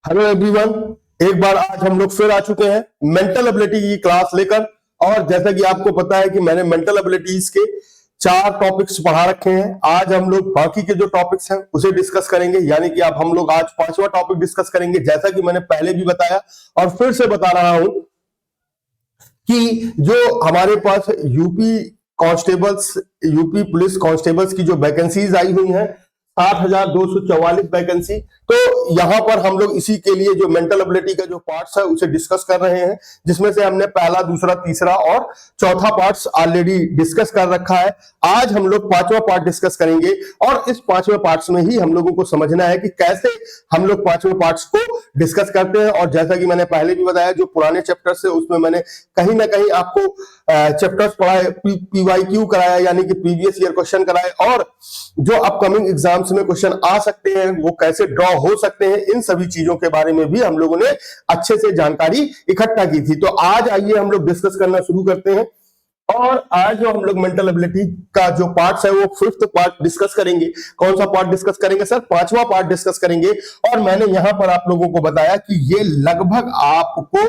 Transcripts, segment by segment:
Hello everyone, एक बार आज हम लोग फिर आ चुके हैं मेंटल एबिलिटी की क्लास लेकर। और जैसा कि आपको पता है कि मैंने मेंटल एबिलिटीज के 4 टॉपिक्स पढ़ा रखे हैं। आज हम लोग बाकी के जो टॉपिक्स हैं उसे डिस्कस करेंगे, यानी कि अब हम लोग आज 5वां टॉपिक डिस्कस करेंगे। जैसा कि मैंने पहले भी बताया और फिर से बता रहा हूं कि जो हमारे पास यूपी पुलिस कांस्टेबल्स की जो वैकेंसीज आई हुई हैं 60,244 वैकेंसी, तो यहां पर हम लोग इसी के लिए जो मेंटल एबिलिटी का जो पार्ट्स है उसे डिस्कस कर रहे हैं, जिसमें से हमने पहला, दूसरा, तीसरा और चौथा पार्ट्स ऑलरेडी डिस्कस कर रखा है। आज हम लोग 5वां पार्ट डिस्कस करेंगे और इस 5वें पार्ट्स में ही हम लोगों को समझना है कि कैसे हम लोग 5वें पार्ट्स को डिस्कस करते हैं। और जैसा कि मैंने पहले भी बताया, जो पुराने चैप्टर्स है उसमें मैंने कहीं ना कहीं आपको चैप्टर्स पढ़ाए, PYQ कराया, यानी कि प्रीवियस ईयर क्वेश्चन कराए, और जो अपकमिंग एग्जाम्स में क्वेश्चन आ सकते हैं वो कैसे ड्रॉ हो सकते हैं, इन सभी चीजों के बारे में भी हम लोगों ने अच्छे से जानकारी इकट्ठा की थी। तो आज आइए हम लोग डिस्कस करना शुरू करते हैं। और आज जो हम लोग मेंटल एबिलिटी का जो पार्ट है वो 5th पार्ट डिस्कस करेंगे। कौन सा पार्ट डिस्कस करेंगे सर? 5वां पार्ट डिस्कस करेंगे। और मैंने यहां पर आप लोगों को बताया कि ये लगभग आपको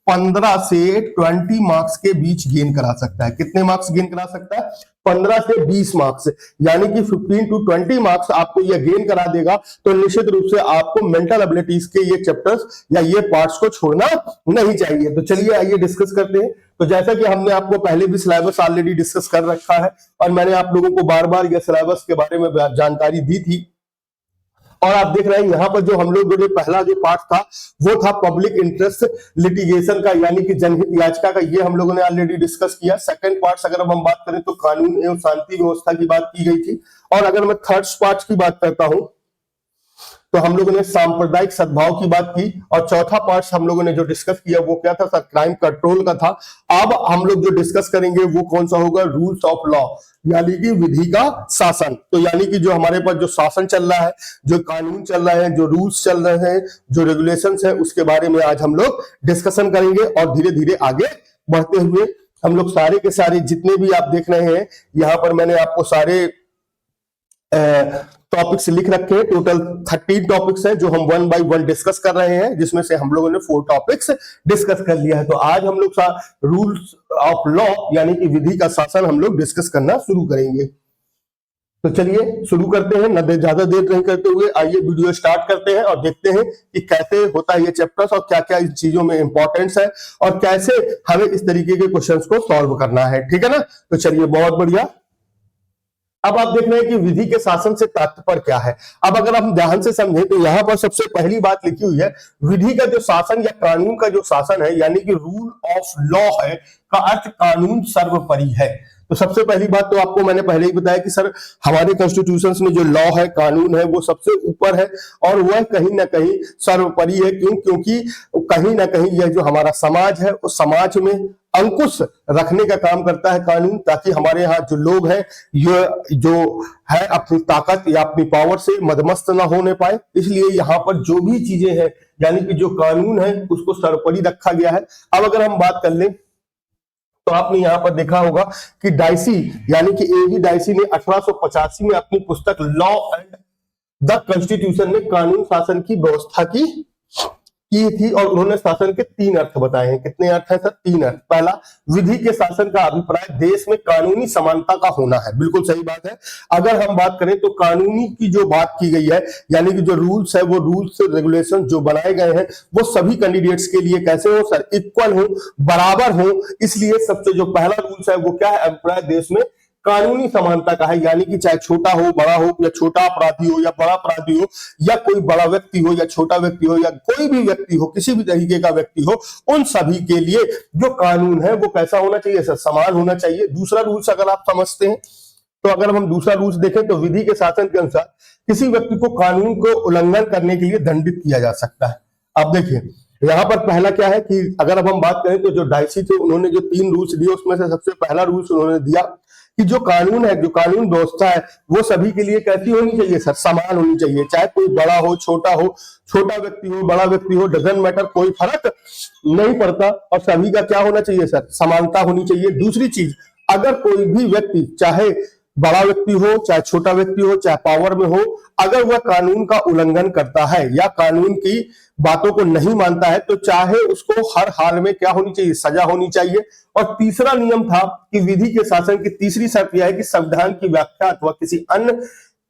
15 से 20 मार्क्स के बीच गेन करा सकता है। कितने मार्क्स गेन करा सकता है? 15 से 20 मार्क्स, यानी कि 15 to 20 मार्क्स आपको ये गेन करा देगा। तो निश्चित रूप से आपको मेंटल एबिलिटीज के ये चैप्टर्स या ये पार्ट्स को छोड़ना नहीं चाहिए। तो चलिए आइए डिस्कस करते हैं। तो जैसा कि हमने आपको पहले भी सिलेबस ऑलरेडी डिस्कस कर रखा है और मैंने आप लोगों को बार बार ये सिलेबस के बारे में जानकारी दी थी। और आप देख रहे हैं यहां पर जो हम लोग जो पहला जो पार्ट था वो था पब्लिक इंटरेस्ट लिटिगेशन का, यानी कि जनहित याचिका का। ये हम लोगों ने ऑलरेडी डिस्कस किया। सेकंड पार्ट अगर हम बात करें तो कानून एवं शांति व्यवस्था की बात की गई थी। और अगर मैं थर्ड पार्ट की बात करता हूं तो हम लोगों ने सांप्रदायिक सद्भाव की बात की। और चौथा पार्ट हम लोगों ने जो डिस्कस किया वो क्या था सर? क्राइम कंट्रोल का था। अब हम लोग जो डिस्कस करेंगे वो कौन सा होगा? रूल्स ऑफ लॉ, यानी कि विधि का शासन। तो यानी कि जो हमारे पास जो शासन चल रहा है, जो कानून चल रहा है, जो रूल्स चल रहे हैं, जो रेगुलेशंस है, उसके बारे में आज हम लोग डिस्कशन करेंगे। और धीरे धीरे आगे बढ़ते हुए हम लोग सारे के सारे जितने भी आप देख रहे हैं यहां पर मैंने आपको सारे टॉपिक्स लिख रखे हैं। टोटल 13 टॉपिक्स हैं जो हम 1 by 1 डिस्कस कर रहे हैं, जिसमें से हम लोगों ने 4 टॉपिक्स डिस्कस कर लिया है। तो आज हम लोग रूल्स ऑफ लॉ यानी कि विधि का शासन हम लोग डिस्कस करना शुरू करेंगे। तो चलिए शुरू करते हैं, न ज्यादा देर नहीं करते हुए आइए वीडियो स्टार्ट करते हैं और देखते हैं कि कैसे होता है ये चैप्टर्स और क्या क्या इन चीजों में इंपॉर्टेंस है और कैसे हमें इस तरीके के क्वेश्चंस को सॉल्व करना है। ठीक है ना? तो चलिए, बहुत बढ़िया। अब आप देख रहे हैं कि विधि के शासन से तात्पर्य क्या है। अब अगर हम ध्यान से समझें तो यहां पर सबसे पहली बात लिखी हुई है, विधि का जो शासन या कानून का जो शासन है, यानी कि रूल ऑफ लॉ है, का अर्थ कानून सर्वोपरि है। तो सबसे पहली बात तो आपको मैंने पहले ही बताया कि सर हमारे कॉन्स्टिट्यूशंस में जो लॉ है, कानून है, वो सबसे ऊपर है और वह कहीं ना कहीं सर्वोपरि है। क्यों? क्योंकि कहीं ना कहीं यह जो हमारा समाज है उस समाज में अंकुश रखने का काम करता है कानून, ताकि हमारे यहाँ जो लोग हैं ये जो है अपनी ताकत या अपनी पावर से मदमस्त ना होने पाए। इसलिए यहाँ पर जो भी चीजें हैं, यानी कि जो कानून है, उसको सर्वोपरि रखा गया है। अब अगर हम बात कर लें तो आपने यहां पर देखा होगा कि डाइसी यानी कि A.V. डाइसी ने 1885 में अपनी पुस्तक लॉ एंड द कॉन्स्टिट्यूशन में कानून शासन की व्यवस्था की थी और उन्होंने शासन के 3 अर्थ बताए हैं। कितने अर्थ हैं सर? 3 अर्थ। पहला, विधि के शासन का अभिप्राय देश में कानूनी समानता का होना है। बिल्कुल सही बात है। अगर हम बात करें तो कानूनी की जो बात की गई है, यानी कि जो रूल्स है, वो रूल्स रेगुलेशन जो बनाए गए हैं वो सभी कैंडिडेट्स के लिए कैसे हो सर? इक्वल हो, बराबर हो। इसलिए सबसे जो पहला रूल्स है वो क्या है? अभिप्राय देश में कानूनी समानता का है, यानी कि चाहे छोटा हो, बड़ा हो, या छोटा अपराधी हो या बड़ा अपराधी हो, या कोई बड़ा व्यक्ति हो या छोटा व्यक्ति हो, या कोई भी व्यक्ति हो, किसी भी तरीके का व्यक्ति हो, उन सभी के लिए जो कानून है वो कैसा होना चाहिए सर? समान होना चाहिए। दूसरा रूल्स अगर आप समझते हैं तो अगर हम दूसरा रूल्स देखें तो विधि के शासन के अनुसार किसी व्यक्ति को कानून को उल्लंघन करने के लिए दंडित किया जा सकता है। अब देखिए यहां पर पहला क्या है कि अगर अब हम बात करें तो जो डाइसी थे उन्होंने जो 3 रूल्स दिए उसमें से सबसे पहला रूल्स उन्होंने दिया कि जो कानून है, जो कानून व्यवस्था है, वो सभी के लिए कैसी होनी चाहिए सर? समान होनी चाहिए। चाहे कोई बड़ा हो, छोटा व्यक्ति हो, बड़ा व्यक्ति हो, डजंट मैटर, कोई फर्क नहीं पड़ता। और सभी का क्या होना चाहिए सर? समानता होनी चाहिए। दूसरी चीज, अगर कोई भी व्यक्ति चाहे बड़ा व्यक्ति हो चाहे छोटा व्यक्ति हो चाहे पावर में हो, अगर वह कानून का उल्लंघन करता है या कानून की बातों को नहीं मानता है तो चाहे उसको हर हाल में क्या होनी चाहिए, सजा होनी चाहिए। और तीसरा नियम था कि विधि के शासन की तीसरी शर्त यह है कि संविधान की व्याख्या अथवा किसी अन्य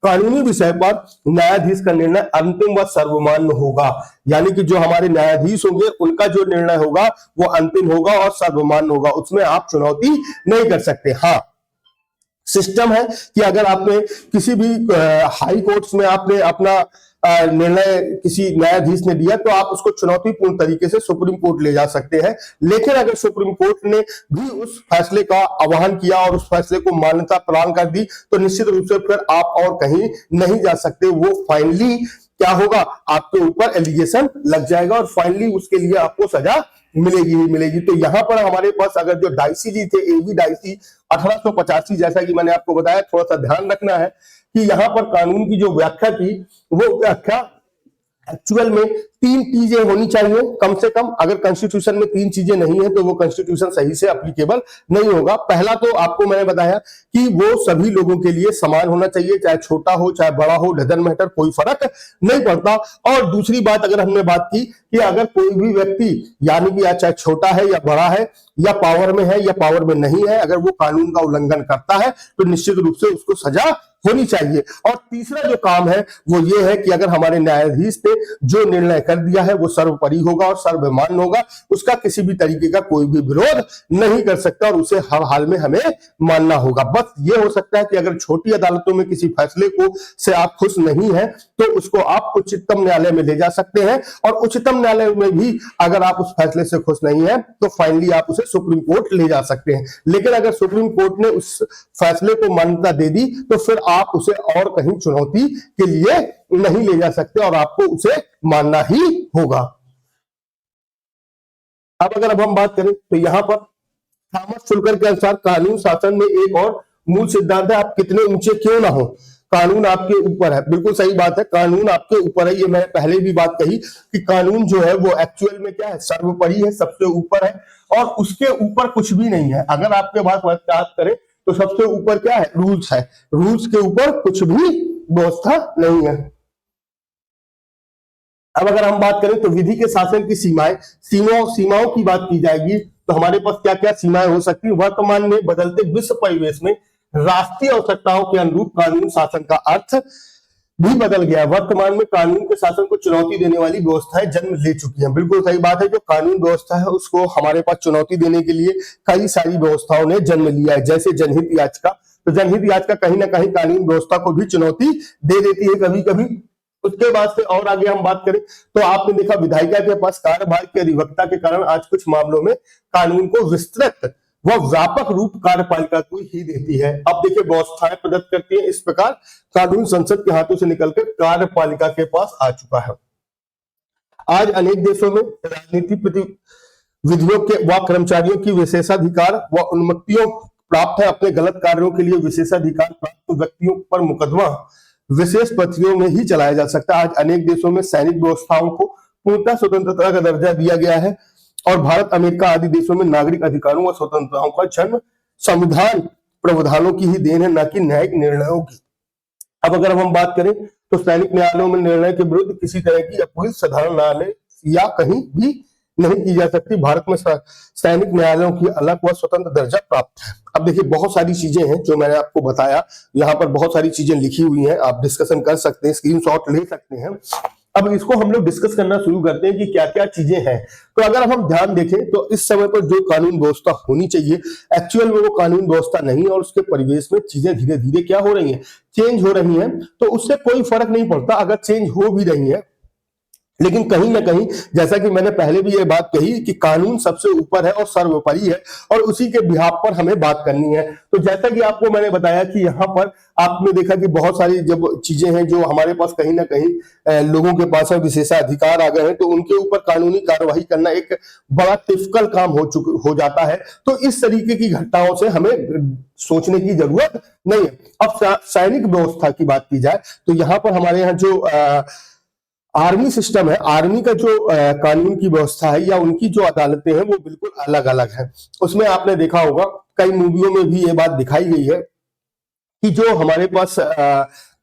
कानूनी विषय पर न्यायाधीश का निर्णय अंतिम व सर्वमान्य होगा। यानी कि जो हमारे न्यायाधीश होंगे उनका जो निर्णय होगा वो अंतिम होगा और सर्वमान्य होगा, उसमें आप चुनौती नहीं कर सकते। हाँ, सिस्टम है कि अगर आपने किसी भी हाई कोर्ट्स में आपने अपना निर्णय किसी न्यायाधीश ने दिया तो आप उसको चुनौतीपूर्ण तरीके से सुप्रीम कोर्ट ले जा सकते हैं। लेकिन अगर सुप्रीम कोर्ट ने भी उस फैसले का आह्वान किया और उस फैसले को मान्यता प्रदान कर दी तो निश्चित रूप से फिर आप और कहीं नहीं जा सकते। वो फाइनली क्या होगा, आपके ऊपर एलिगेशन लग जाएगा और फाइनली उसके लिए आपको सजा मिलेगी ही मिलेगी। तो यहां पर हमारे पास अगर जो डाइसी जी थे, एवी डाइसी 1885, जैसा कि मैंने आपको बताया, थोड़ा सा ध्यान रखना है कि यहां पर कानून की जो व्याख्या की वो व्याख्या एक्चुअल में 3 चीजें होनी चाहिए कम से कम। अगर कॉन्स्टिट्यूशन में 3 चीजें नहीं है तो वो कॉन्स्टिट्यूशन सही से एप्लीकेबल नहीं होगा। पहला तो आपको मैंने बताया कि वो सभी लोगों के लिए समान होना चाहिए, चाहे छोटा हो चाहे बड़ा हो, डजंट मैटर, कोई फर्क नहीं पड़ता। और दूसरी बात, अगर हमने बात की कि अगर कोई भी व्यक्ति यानी कि चाहे छोटा है या बड़ा है या पावर में है या पावर में नहीं है, अगर वो कानून का उल्लंघन करता है तो निश्चित रूप से उसको सजा होनी चाहिए। और तीसरा जो काम है वो ये है कि अगर हमारे न्यायाधीश ने जो निर्णय कर दिया है वो सर्वोपरि होगा और सर्वमान्य होगा, उसका किसी भी तरीके का कोई भी विरोध नहीं कर सकता और उसे हर हाल में हमें मानना होगा। बस ये हो सकता है कि अगर छोटी अदालतों में किसी फैसले को से आप खुश नहीं है तो उसको आप उच्चतम न्यायालय में ले जा सकते हैं, और उच्चतम न्यायालय में भी अगर आप उस फैसले से खुश नहीं है तो फाइनली आप उसे सुप्रीम कोर्ट ले जा सकते हैं। लेकिन अगर सुप्रीम कोर्ट ने उस फैसले को मान्यता दे दी तो फिर आप उसे और कहीं चुनौती के लिए नहीं ले जा सकते और आपको उसे मानना ही होगा। अब हम बात करें तो यहां पर थॉमस शुल्कर के अनुसार कानून शासन में एक और मूल सिद्धांत है, आप कितने ऊंचे क्यों ना हो, कानून आपके ऊपर है। बिल्कुल सही बात है, कानून आपके ऊपर है। ये मैंने पहले भी बात कही कि कानून जो है वो एक्चुअल में क्या है, सर्वोपरि है, सबसे ऊपर है और उसके ऊपर कुछ भी नहीं है। अगर आपके बात करें तो सबसे ऊपर क्या है, रूल्स है, रूल्स के ऊपर कुछ भी व्यवस्था नहीं है। अब अगर हम बात करें तो विधि के शासन की सीमाओं की बात की जाएगी तो हमारे पास क्या क्या सीमाएं हो सकती है। वर्तमान में बदलते विश्व परिवेश में राष्ट्रीय आवश्यकताओं के अनुरूप कानून शासन का अर्थ भी बदल गया है। वर्तमान में कानून के शासन को चुनौती देने वाली व्यवस्थाएं जन्म ले चुकी हैं। बिल्कुल सही बात है, जो कानून व्यवस्था है उसको हमारे पास चुनौती देने के लिए कई सारी व्यवस्थाओं ने जन्म लिया है, जैसे जनहित याचिका। तो जनहित याचिका कहीं ना कहीं कानून व्यवस्था को भी चुनौती दे देती है कभी कभी। उसके बाद से और आगे हम बात करें तो आपने देखा विधायिका के पास कार्यभार की अधिवक्ता के कारण आज कुछ मामलों में कानून को विस्तृत वह व्यापक रूप कार्यपालिका को ही देती है। अब देखिए व्यवस्थाएं प्रदत्त करती है, इस प्रकार कानून संसद के हाथों से निकलकर कार्यपालिका के पास आ चुका है। आज अनेक देशों में राजनीति प्रतिविधियों के व कर्मचारियों की विशेषाधिकार व अनुमतियों प्राप्त है। अपने गलत कार्यों के लिए विशेषाधिकार प्राप्त व्यक्तियों पर मुकदमा विशेष पत्रियों में ही चलाया जा सकता है। आज अनेक देशों में सैनिक व्यवस्थाओं को पूर्णतः स्वतंत्रता का दर्जा दिया गया है और भारत, अमेरिका आदि देशों में नागरिक अधिकारों व स्वतंत्रताओं का जन्म संविधान प्रावधानों की ही देन है, न कि न्यायिक निर्णयों की। अब अगर हम बात करें तो सैनिक न्यायालयों में निर्णय के विरुद्ध किसी तरह की अपील साधारण न्यायालय या कहीं भी नहीं की जा सकती। भारत में सैनिक न्यायालयों की अलग व स्वतंत्र दर्जा प्राप्त है। अब देखिए बहुत सारी चीजें हैं जो मैंने आपको बताया, यहाँ पर बहुत सारी चीजें लिखी हुई हैं, आप डिस्कशन कर सकते हैं, स्क्रीनशॉट ले सकते हैं। अब इसको हम लोग डिस्कस करना शुरू करते हैं कि क्या क्या चीजें हैं। तो अगर हम ध्यान देखें तो इस समय पर जो कानून व्यवस्था होनी चाहिए एक्चुअल में वो कानून व्यवस्था नहीं, और उसके परिवेश में चीजें धीरे धीरे क्या हो रही हैं, चेंज हो रही हैं। तो उससे कोई फर्क नहीं पड़ता अगर चेंज हो भी रही है, लेकिन कहीं ना कहीं जैसा कि मैंने पहले भी ये बात कही कि कानून सबसे ऊपर है और सर्वोपरि है और उसी के बिहाफ पर हमें बात करनी है। तो जैसा कि आपको मैंने बताया कि यहाँ पर आपने देखा कि बहुत सारी जब चीजें हैं जो हमारे पास कहीं ना कहीं लोगों के पास विशेषाधिकार आ गए हैं तो उनके ऊपर कानूनी कार्यवाही करना एक बड़ा टिपिकल काम हो जाता है। तो इस तरीके की घटनाओं से हमें सोचने की जरूरत नहीं है। अब सैनिक व्यवस्था की बात की जाए तो यहाँ पर हमारे यहाँ जो आर्मी सिस्टम है, आर्मी का जो कानून की व्यवस्था है या उनकी जो अदालतें हैं वो बिल्कुल अलग अलग है। उसमें आपने देखा होगा कई मूवियों में भी ये बात दिखाई गई है कि जो हमारे पास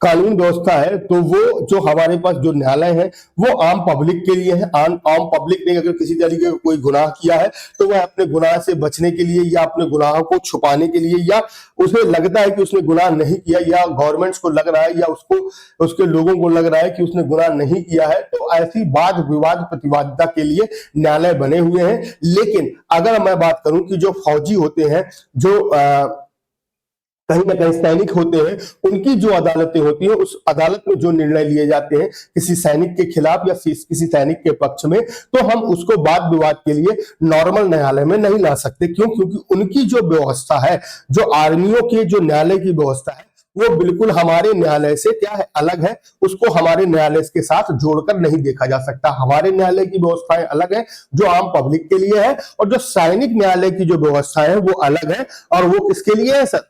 कानून व्यवस्था है, तो वो जो हमारे पास जो न्यायालय है वो आम पब्लिक के लिए है। आम पब्लिक ने अगर किसी तरीके का कोई गुनाह किया है तो वह अपने गुनाह से बचने के लिए या अपने गुनाहों को छुपाने के लिए, या उसे लगता है कि उसने गुनाह नहीं किया, या गवर्नमेंट्स को लग रहा है या उसको उसके लोगों को लग रहा है कि उसने गुनाह नहीं किया है, तो ऐसी वाद विवाद प्रतिवादिता के लिए न्यायालय बने हुए हैं। लेकिन अगर मैं बात करूं कि जो फौजी होते हैं, जो कहीं ना कहीं सैनिक होते हैं, उनकी जो अदालतें होती हैं, उस अदालत में जो निर्णय लिए जाते हैं किसी सैनिक के खिलाफ या किसी सैनिक के पक्ष में, तो हम उसको वाद विवाद के लिए नॉर्मल न्यायालय में नहीं ला सकते। क्यों? क्योंकि उनकी जो व्यवस्था है, जो आर्मियों के जो न्यायालय की व्यवस्था है, वो बिल्कुल हमारे न्यायालय से क्या है, अलग है। उसको हमारे न्यायालय के साथ जोड़कर नहीं देखा जा सकता। हमारे न्यायालय की व्यवस्थाएं अलग है जो आम पब्लिक के लिए है, और जो सैनिक न्यायालय की जो व्यवस्था है वो अलग है, और वो किसके लिए है सर?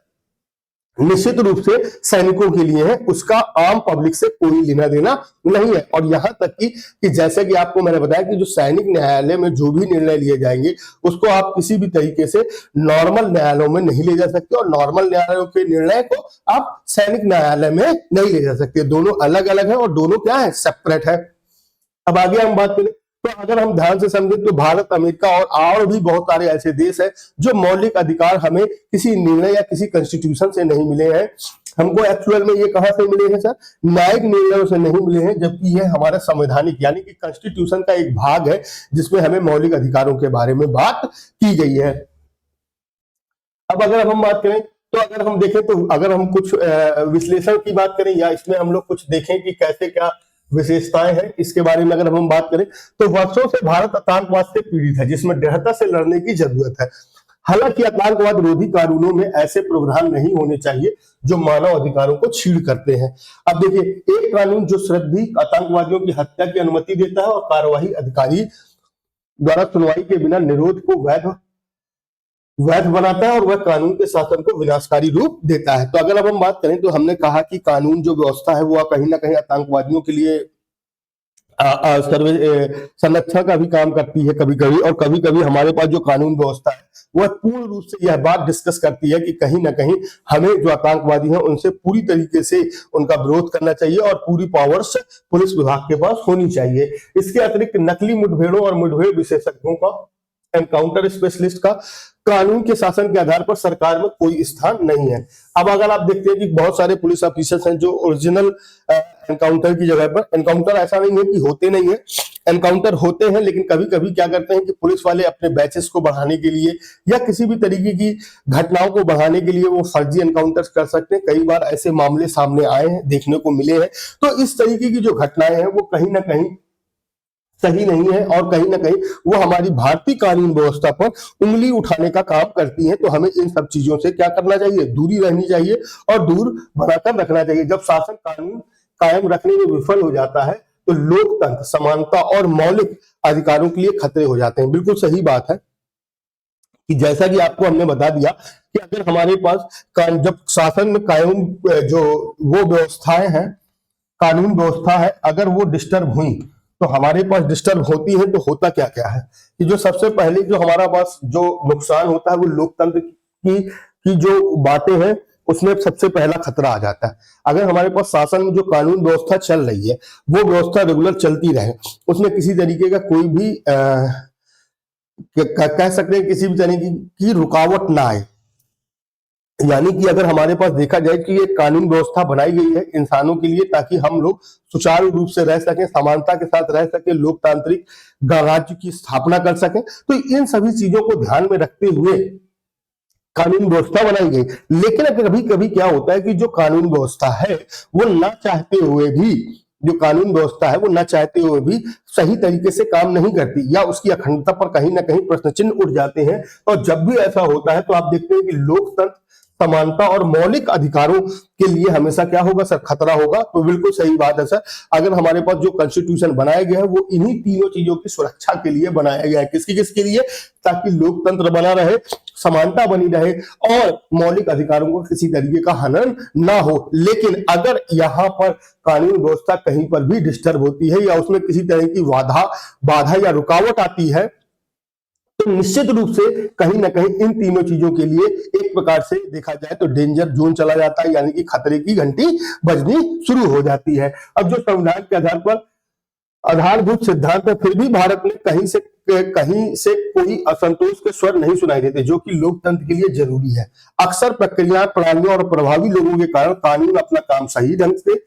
निश्चित रूप से सैनिकों के लिए है, उसका आम पब्लिक से कोई लेना देना नहीं है। और यहां तक कि जैसे कि आपको मैंने बताया कि जो सैनिक न्यायालय में जो भी निर्णय लिए जाएंगे उसको आप किसी भी तरीके से नॉर्मल न्यायालयों में नहीं ले जा सकते, और नॉर्मल न्यायालयों के निर्णय को आप सैनिक न्यायालय में नहीं ले जा सकते। दोनों अलग अलग है और दोनों क्या है, सेपरेट है। अब आगे हम बात करें तो अगर हम ध्यान से समझे तो भारत, अमेरिका और भी बहुत सारे ऐसे देश हैं जो मौलिक अधिकार हमें किसी निर्णय या किसी कॉन्स्टिट्यूशन से नहीं मिले हैं। हमको एक्चुअल में ये कहां से मिले हैं सर? न्यायिक निर्णयों से नहीं मिले हैं, जबकि ये हमारा संवैधानिक यानी कि कॉन्स्टिट्यूशन का एक भाग है जिसमें हमें मौलिक अधिकारों के बारे में बात की गई है। अब अगर हम बात करें तो अगर हम देखें तो अगर हम कुछ विश्लेषण की बात करें या इसमें हम लोग कुछ देखें कि कैसे क्या विशेषताएं हैं, इसके बारे में अगर हम बात करें तो वर्षों से भारत आतंकवाद से पीड़ित है, जिसमें दृढ़ता से लड़ने की जरूरत है। हालांकि आतंकवाद रोधी कानूनों में ऐसे प्रावधान नहीं होने चाहिए जो मानव अधिकारों को छीड़ करते हैं। अब देखिए, एक कानून जो श्रद्धी आतंकवादियों की हत्या की अनुमति देता है और कार्यवाही अधिकारी द्वारा सुनवाई के बिना निरोध को वैध बनाता है, और वह कानून के शासन को विनाशकारी रूप देता है। तो अगर अब हम बात करें तो हमने कहा कि कानून जो व्यवस्था है वो कहीं ना कहीं आतंकवादियों के लिए संरक्षण का भी काम करती है कभी कभी, और कभी कभी हमारे पास जो कानून व्यवस्था है वह पूर्ण रूप से यह बात डिस्कस करती है कि कहीं ना कहीं हमें जो आतंकवादी हैं उनसे पूरी तरीके से उनका विरोध करना चाहिए और पूरी पावर्स पुलिस विभाग के पास होनी चाहिए। इसके अतिरिक्त नकली मुठभेड़ों और मुठभेड़ विशेषज्ञों का, एनकाउंटर स्पेशलिस्ट का कानून के शासन के आधार पर सरकार में कोई स्थान नहीं है। अब अगर आप देखते हैं कि बहुत सारे पुलिस ऑफिसर्स हैं जो ओरिजिनल एनकाउंटर की जगह पर, एनकाउंटर ऐसा नहीं है कि होते नहीं है, एनकाउंटर होते हैं, लेकिन कभी कभी क्या करते हैं कि पुलिस वाले अपने बैचेस को बढ़ाने के लिए या किसी भी तरीके की घटनाओं को बढ़ाने के लिए वो फर्जी एनकाउंटर कर सकते हैं। कई बार ऐसे मामले सामने आए हैं, देखने को मिले हैं। तो इस तरीके की जो घटनाएं हैं वो कहीं ना कहीं सही नहीं है, और कहीं ना कहीं वो हमारी भारतीय कानून व्यवस्था पर उंगली उठाने का काम करती है। तो हमें इन सब चीजों से क्या करना चाहिए, दूरी रहनी चाहिए और दूर बनाकर रखना चाहिए। जब शासन कानून कायम रखने में विफल हो जाता है तो लोकतंत्र, समानता और मौलिक अधिकारों के लिए खतरे हो जाते हैं। बिल्कुल सही बात है कि जैसा कि आपको हमने बता दिया कि अगर हमारे पास जब शासन में कायम जो वो व्यवस्थाएं हैं, कानून व्यवस्था है, अगर वो डिस्टर्ब हुई तो हमारे पास डिस्टर्ब होती है तो होता क्या क्या है कि जो सबसे पहले जो हमारा पास जो नुकसान होता है वो लोकतंत्र की जो बातें हैं उसमें सबसे पहला खतरा आ जाता है। अगर हमारे पास शासन में जो कानून व्यवस्था चल रही है वो व्यवस्था रेगुलर चलती रहे, उसमें किसी तरीके का कोई भी कह सकते हैं किसी भी तरीके की रुकावट ना आए, यानी कि अगर हमारे पास देखा जाए कि ये कानून व्यवस्था बनाई गई है इंसानों के लिए ताकि हम लोग सुचारू रूप से रह सकें, समानता के साथ रह सकें, लोकतांत्रिक गणराज्य की स्थापना कर सकें, तो इन सभी चीजों को ध्यान में रखते हुए कानून व्यवस्था बनाई गई। लेकिन कभी कभी क्या होता है कि जो कानून व्यवस्था है वो ना चाहते हुए भी, जो कानून व्यवस्था है वो ना चाहते हुए भी सही तरीके से काम नहीं करती, या उसकी अखंडता पर कहीं ना कहीं प्रश्न चिन्ह उठ जाते हैं। और जब भी ऐसा होता है तो आप देखते हैं कि लोकतंत्र, समानता और मौलिक अधिकारों के लिए हमेशा क्या होगा सर, खतरा होगा। तो बिल्कुल सही बात है सर, अगर हमारे पास जो कॉन्स्टिट्यूशन बनाया गया है वो इन्हीं तीनों चीजों की सुरक्षा के लिए बनाया गया है। किसके लिए? ताकि लोकतंत्र बना रहे, समानता बनी रहे और मौलिक अधिकारों को किसी तरीके का हनन ना हो। लेकिन अगर यहाँ पर कानून व्यवस्था कहीं पर भी डिस्टर्ब होती है या उसमें किसी तरह की बाधा या रुकावट आती है तो निश्चित रूप से कहीं ना कहीं इन तीनों चीजों के लिए एक प्रकार से देखा जाए तो डेंजर जोन चला जाता है, यानी कि खतरे की घंटी बजनी शुरू हो जाती है। अब जो संविधान के आधार पर आधारभूत सिद्धांत है, फिर भी भारत में कहीं से कोई असंतोष के स्वर नहीं सुनाई देते, जो कि लोकतंत्र के लिए जरूरी है। अक्सर प्रक्रिया, प्रणालियों और प्रभावी लोगों के कारण कानून अपना काम सही ढंग से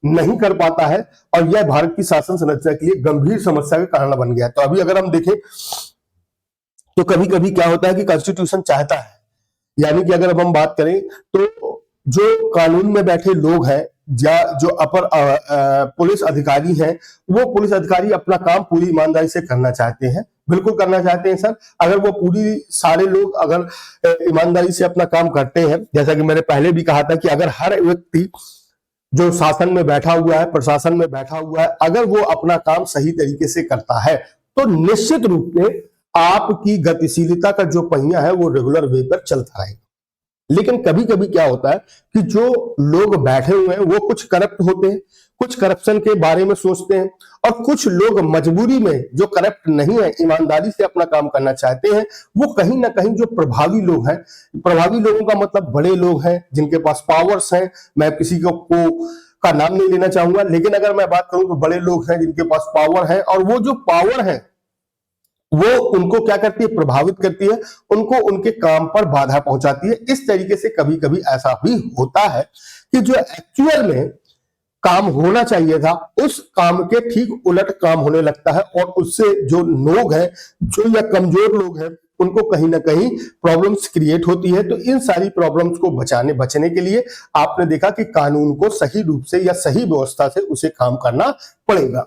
नहीं कर पाता है और यह भारत की शासन संरचना के लिए गंभीर समस्या का कारण बन गया है। तो अभी अगर हम देखें तो कभी कभी क्या होता है कि कॉन्स्टिट्यूशन चाहता है, यानी कि अगर अब हम बात करें तो जो कानून में बैठे लोग हैं या जो अपर पुलिस अधिकारी हैं, वो पुलिस अधिकारी अपना काम पूरी ईमानदारी से करना चाहते हैं, बिल्कुल करना चाहते हैं सर। अगर वो पूरी सारे लोग अगर ईमानदारी से अपना काम करते हैं, जैसा कि मैंने पहले भी कहा था कि अगर हर व्यक्ति जो शासन में बैठा हुआ है, प्रशासन में बैठा हुआ है, अगर वो अपना काम सही तरीके से करता है तो निश्चित रूप से आपकी गतिशीलता का जो पहिया है वो रेगुलर वे पर चलता रहेगा। लेकिन कभी कभी क्या होता है कि जो लोग बैठे हुए हैं वो कुछ करप्ट होते हैं, कुछ करप्शन के बारे में सोचते हैं, और कुछ लोग मजबूरी में जो करप्ट नहीं है, ईमानदारी से अपना काम करना चाहते हैं, वो कहीं ना कहीं जो प्रभावी लोग हैं, प्रभावी लोगों का मतलब बड़े लोग हैं जिनके पास पावर्स हैं, मैं किसी को का नाम नहीं लेना चाहूंगा, लेकिन अगर मैं बात करूं तो बड़े लोग हैं जिनके पास पावर है, और वो जो पावर है वो उनको क्या करती है, प्रभावित करती है, उनको उनके काम पर बाधा पहुंचाती है। इस तरीके से कभी कभी ऐसा भी होता है कि जो एक्चुअल में काम होना चाहिए था उस काम के ठीक उलट काम होने लगता है, और उससे जो लोग हैं, जो या कमजोर लोग हैं, उनको कहीं ना कहीं प्रॉब्लम्स क्रिएट होती है। तो इन सारी प्रॉब्लम्स को बचने के लिए आपने देखा कि कानून को सही रूप से या सही व्यवस्था से उसे काम करना पड़ेगा।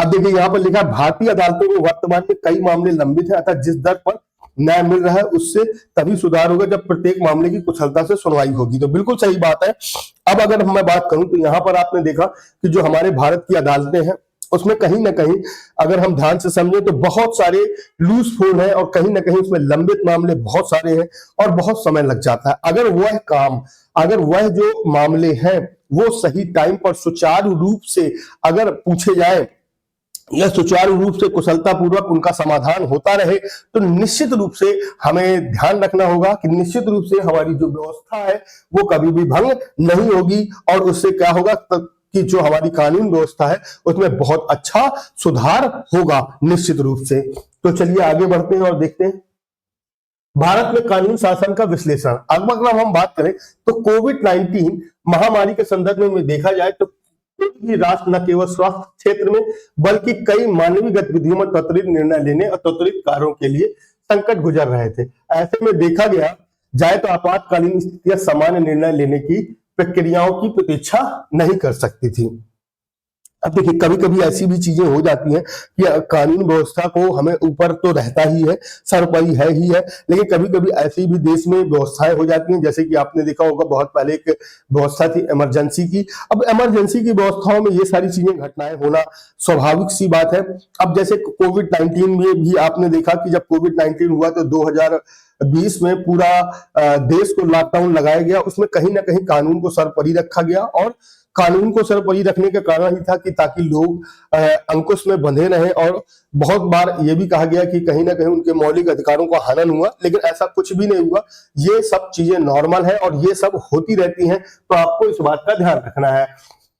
अब देखिए यहां पर लिखा, भारतीय अदालतों में वर्तमान में कई मामले लंबित हैं, अतः जिस दर पर न्याय मिल रहा है उससे तभी सुधार होगा जब प्रत्येक मामले की कुशलता से सुनवाई होगी। तो बिल्कुल सही बात है। अब अगर मैं बात करूं तो यहां पर आपने देखा कि जो हमारे भारत की अदालतें हैं उसमें कहीं ना कहीं अगर हम ध्यान से समझें तो बहुत सारे लूज फोन है, और कहीं ना कहीं उसमें लंबित मामले बहुत सारे हैं और बहुत समय लग जाता है। अगर वह जो मामले हैं वो सही टाइम पर सुचारू रूप से अगर पूछे जाए या सुचारू रूप से कुशलता पूर्वक उनका समाधान होता रहे, तो निश्चित रूप से हमें ध्यान रखना होगा कि निश्चित रूप से हमारी जो व्यवस्था है वो कभी भी भंग नहीं होगी, और उससे क्या होगा कि जो हमारी कानून व्यवस्था है उसमें बहुत अच्छा सुधार होगा निश्चित रूप से। तो चलिए आगे बढ़ते हैं और देखते हैं भारत में कानून शासन का विश्लेषण। अब अगर हम बात करें तो कोविड-19 महामारी के संदर्भ में देखा जाए तो भी राष्ट्र न केवल स्वास्थ्य क्षेत्र में बल्कि कई मानवीय गतिविधियों में त्वरित निर्णय लेने और त्वरित कार्यों के लिए संकट गुजर रहे थे। ऐसे में देखा गया जाए तो आपातकालीन स्थितियां सामान्य निर्णय लेने की प्रक्रियाओं की प्रतीक्षा नहीं कर सकती थी। अब देखिए कभी कभी ऐसी भी चीजें हो जाती हैं कि कानून व्यवस्था को हमें ऊपर तो रहता ही है, सर्वोपरि है ही है, लेकिन कभी कभी ऐसी भी देश में व्यवस्थाएं हो जाती हैं, जैसे कि आपने देखा होगा बहुत पहले एक व्यवस्था थी इमरजेंसी की। अब इमरजेंसी की व्यवस्थाओं में ये सारी चीजें घटनाएं होना स्वाभाविक सी बात है। अब जैसे कोविड-19 में भी आपने देखा कि जब कोविड-19 हुआ तो 2020 में पूरा देश को लॉकडाउन लगाया गया, उसमें कहीं ना कहीं कानून को सर्वोपरि रखा गया, और कानून को सर्वोपरि रखने का कारण ही था कि ताकि लोग अंकुश में बंधे रहें, और बहुत बार ये भी कहा गया कि कहीं ना कहीं उनके मौलिक अधिकारों का हनन हुआ, लेकिन ऐसा कुछ भी नहीं हुआ। ये सब चीजें नॉर्मल है और ये सब होती रहती हैं, तो आपको इस बात का ध्यान रखना है।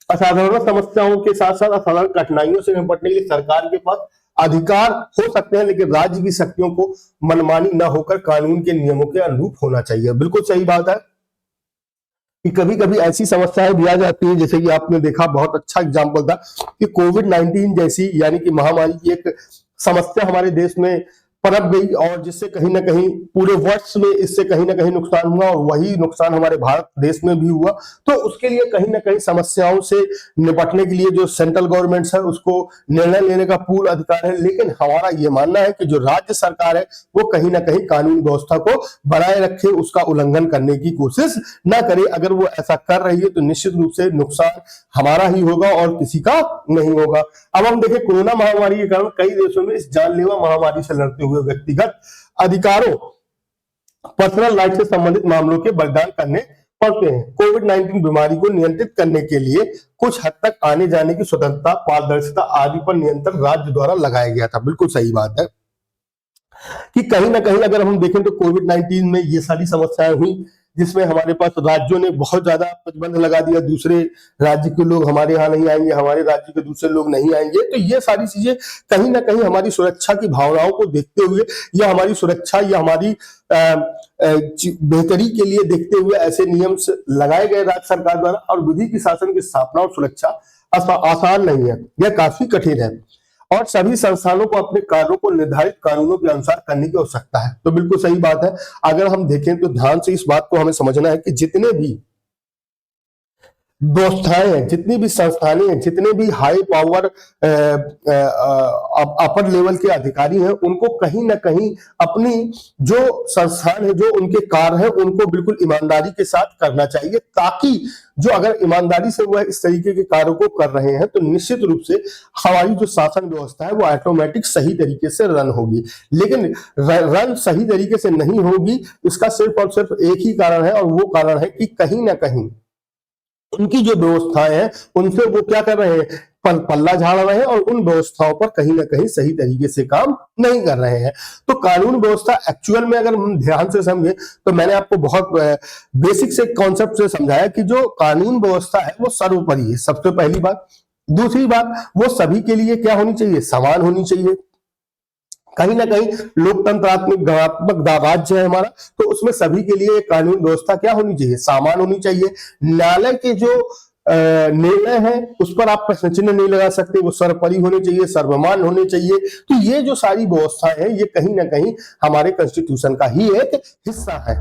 असाधारण समस्याओं के साथ साथ असाधारण कठिनाइयों से निपटने के लिए सरकार के पास अधिकार हो सकते हैं, लेकिन राज्य की शक्तियों को मनमानी न होकर कानून के नियमों के अनुरूप होना चाहिए। बिल्कुल सही बात है कि कभी कभी ऐसी समस्याएं भी आ जाती है, जैसे कि आपने देखा बहुत अच्छा एग्जांपल था कि कोविड-19 जैसी यानी कि महामारी की एक समस्या हमारे देश में पनप गई, और जिससे कहीं ना कहीं पूरे वर्ष में इससे कहीं ना कहीं नुकसान हुआ, और वही नुकसान हमारे भारत देश में भी हुआ। तो उसके लिए कहीं ना कहीं समस्याओं से निपटने के लिए जो सेंट्रल गवर्नमेंट है उसको निर्णय लेने का पूर्ण अधिकार है, लेकिन हमारा ये मानना है कि जो राज्य सरकार है वो कहीं ना कहीं कानून व्यवस्था को बनाए रखे, उसका उल्लंघन करने की कोशिश ना करे। अगर वो ऐसा कर रही है तो निश्चित रूप से नुकसान हमारा ही होगा और किसी का नहीं होगा। अब हम देखें कोरोना महामारी के कारण कई देशों में इस जानलेवा महामारी से लड़ते हुए व्यक्तिगत अधिकारों, पर्सनल राइट से संबंधित मामलों के बलिदान करने पढ़ते हैं, कोविड-19 बीमारी को नियंत्रित करने के लिए कुछ हद तक आने जाने की स्वतंत्रता, पारदर्शिता आदि पर नियंत्रण राज्य द्वारा लगाया गया था। बिल्कुल सही बात है कि कहीं ना कहीं अगर हम देखें तो कोविड-19 में ये सारी समस्याएं हुई, जिसमें हमारे पास राज्यों ने बहुत ज्यादा प्रतिबंध लगा दिया, दूसरे राज्य के लोग हमारे यहाँ नहीं आएंगे, हमारे राज्य के दूसरे लोग नहीं आएंगे। तो ये सारी चीजें कहीं ना कहीं हमारी सुरक्षा की भावनाओं को देखते हुए या हमारी सुरक्षा या हमारी बेहतरी के लिए देखते हुए ऐसे नियम लगाए गए राज्य सरकार द्वारा। और विधि की शासन की स्थापना और सुरक्षा आसान नहीं है, यह काफी कठिन है और सभी संस्थानों को अपने कार्यों को निर्धारित कानूनों के अनुसार करने की आवश्यकता है। तो बिल्कुल सही बात है। अगर हम देखें तो ध्यान से इस बात को हमें समझना है कि जितने भी व्यवस्थाएं हैं, जितनी भी संस्थानें हैं, जितने भी हाई पावर अपर लेवल के अधिकारी हैं, उनको कहीं ना कहीं अपनी जो संस्थान है, जो उनके कार्य है, उनको बिल्कुल ईमानदारी के साथ करना चाहिए, ताकि जो अगर ईमानदारी से वह इस तरीके के कार्यों को कर रहे हैं तो निश्चित रूप से हमारी जो शासन व्यवस्था है वो ऑटोमेटिक सही तरीके से रन होगी। लेकिन रन सही तरीके से नहीं होगी, इसका सिर्फ और सिर्फ एक ही कारण है, और वो कारण है कि कहीं ना कहीं उनकी जो व्यवस्थाएं हैं उनसे वो क्या कर रहे हैं, पल्ला झाड़ रहे हैं और उन व्यवस्थाओं पर कहीं ना कहीं सही तरीके से काम नहीं कर रहे हैं। तो कानून व्यवस्था एक्चुअल में अगर हम ध्यान से समझे तो मैंने आपको बहुत बेसिक से कॉन्सेप्ट से समझाया कि जो कानून व्यवस्था है वो सर्वोपरि है, सबसे पहली बात। दूसरी बात, वो सभी के लिए क्या होनी चाहिए, समान होनी चाहिए। कहीं ना कहीं लोकतंत्रात्मक गणात्मक राज्य है हमारा, तो उसमें सभी के लिए कानून व्यवस्था क्या होनी चाहिए, समान होनी चाहिए। न्यायालय के जो निर्णय है उस पर आप प्रश्न चिन्ह नहीं लगा सकते, वो सर्वोपरि होने चाहिए, सर्वमान्य होने चाहिए। तो ये जो सारी व्यवस्थाएं हैं ये कहीं ना कहीं हमारे कॉन्स्टिट्यूशन का ही एक हिस्सा है।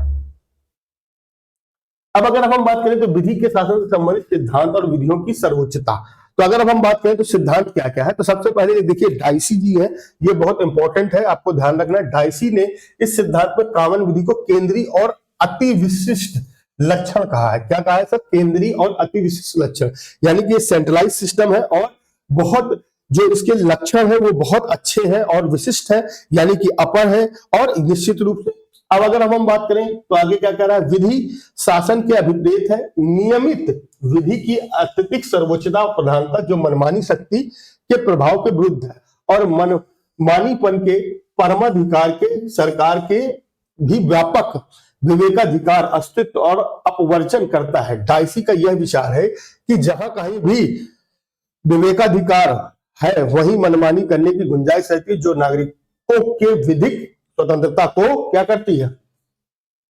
अब अगर हम बात करें तो विधि के शासन से संबंधित सिद्धांत और विधियों की सर्वोच्चता, तो अगर हम बात करें तो सिद्धांत क्या क्या है, तो सबसे पहले देखिए डाइसी जी है, ये बहुत इंपॉर्टेंट है, आपको ध्यान रखना है। डाइसी ने इस सिद्धांत में कामन विधि को केंद्रीय और अति विशिष्ट लक्षण कहा है। क्या कहा है सर, केंद्रीय और अति विशिष्ट लक्षण, यानी कि सेंट्रलाइज सिस्टम है और बहुत जो इसके लक्षण है वो बहुत अच्छे हैं और विशिष्ट है, यानी कि अपर है और निश्चित रूप से। अब अगर हम बात करें तो आगे क्या कह रहा है, विधि शासन के अभिप्रेत है, नियमित विधि की अत्यधिक सर्वोच्चता और प्रधानता जो मनमानी शक्ति के प्रभाव के विरुद्ध है और मनमानीपन के परमाधिकार के सरकार के भी व्यापक विवेकाधिकार अस्तित्व और अपवर्जन करता है। डाइसी का यह विचार है कि जहां कहीं भी विवेकाधिकार है वहीं मनमानी करने की गुंजाइश रहती है, जो नागरिकों के विधिक स्वतंत्रता को क्या करती है,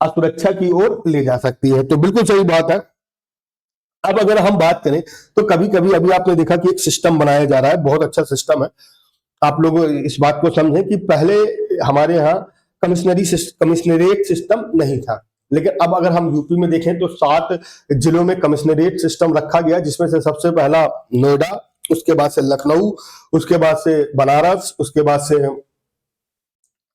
असुरक्षा की ओर ले जा सकती है। तो बिल्कुल सही बात है। अब अगर हम बात करें तो कभी कभी अभी आपने देखा कि एक सिस्टम बनाया जा रहा है, बहुत अच्छा सिस्टम है। आप लोग इस बात को समझें कि पहले हमारे यहाँ कमिश्नरेट सिस्टम नहीं था, लेकिन अब अगर हम यूपी में देखें तो 7 जिलों में कमिश्नरेट सिस्टम रखा गया, जिसमें से सबसे पहला नोएडा, उसके बाद से लखनऊ, उसके बाद से बनारस, उसके बाद से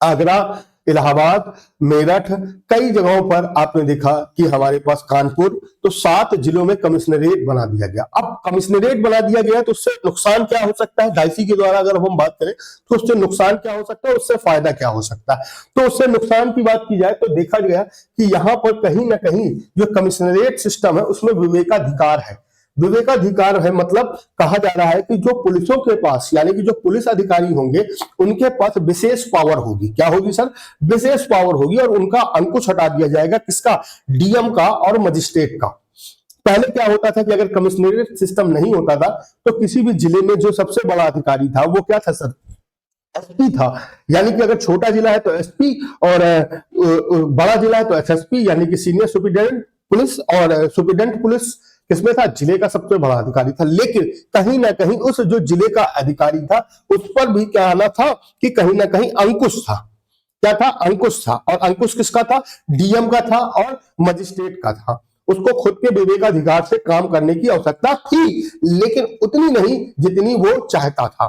आगरा, इलाहाबाद, मेरठ, कई जगहों पर आपने देखा कि हमारे पास कानपुर, तो 7 जिलों में कमिश्नरेट बना दिया गया। अब कमिश्नरेट बना दिया गया तो उससे नुकसान क्या हो सकता है, डाइसी के द्वारा अगर हम बात करें तो उससे नुकसान क्या हो सकता है, उससे फायदा क्या हो सकता है। तो उससे नुकसान की बात की जाए तो देखा गया कि यहाँ पर कहीं ना कहीं जो कमिश्नरेट सिस्टम है उसमें विवेकाधिकार है। विवेकाधिकार है मतलब कहा जा रहा है कि जो पुलिसों के पास, यानी कि जो पुलिस अधिकारी होंगे उनके पास विशेष पावर होगी। क्या होगी सर, विशेष पावर होगी, और उनका अंकुश हटा दिया जाएगा, किसका, डीएम का और मजिस्ट्रेट का। पहले क्या होता था कि अगर कमिश्नरेट सिस्टम नहीं होता था तो किसी भी जिले में जो सबसे बड़ा अधिकारी था वो क्या था सर, एसपी था। यानी कि अगर छोटा जिला है तो एसपी और बड़ा जिला है तो एसएसपी, यानी कि सीनियर सुपरिटेंडेंट पुलिस, और सुपरिटेंडेंट पुलिस किसमें था, जिले का सबसे बड़ा अधिकारी था। लेकिन कहीं ना कहीं उस जो जिले का अधिकारी था उस पर भी क्या आना था कि कहीं ना कहीं अंकुश था। क्या था, अंकुश था, और अंकुश किसका था, डीएम का था और मजिस्ट्रेट का था। उसको खुद के विवेकाधिकार से काम करने की आवश्यकता थी, लेकिन उतनी नहीं जितनी वो चाहता था।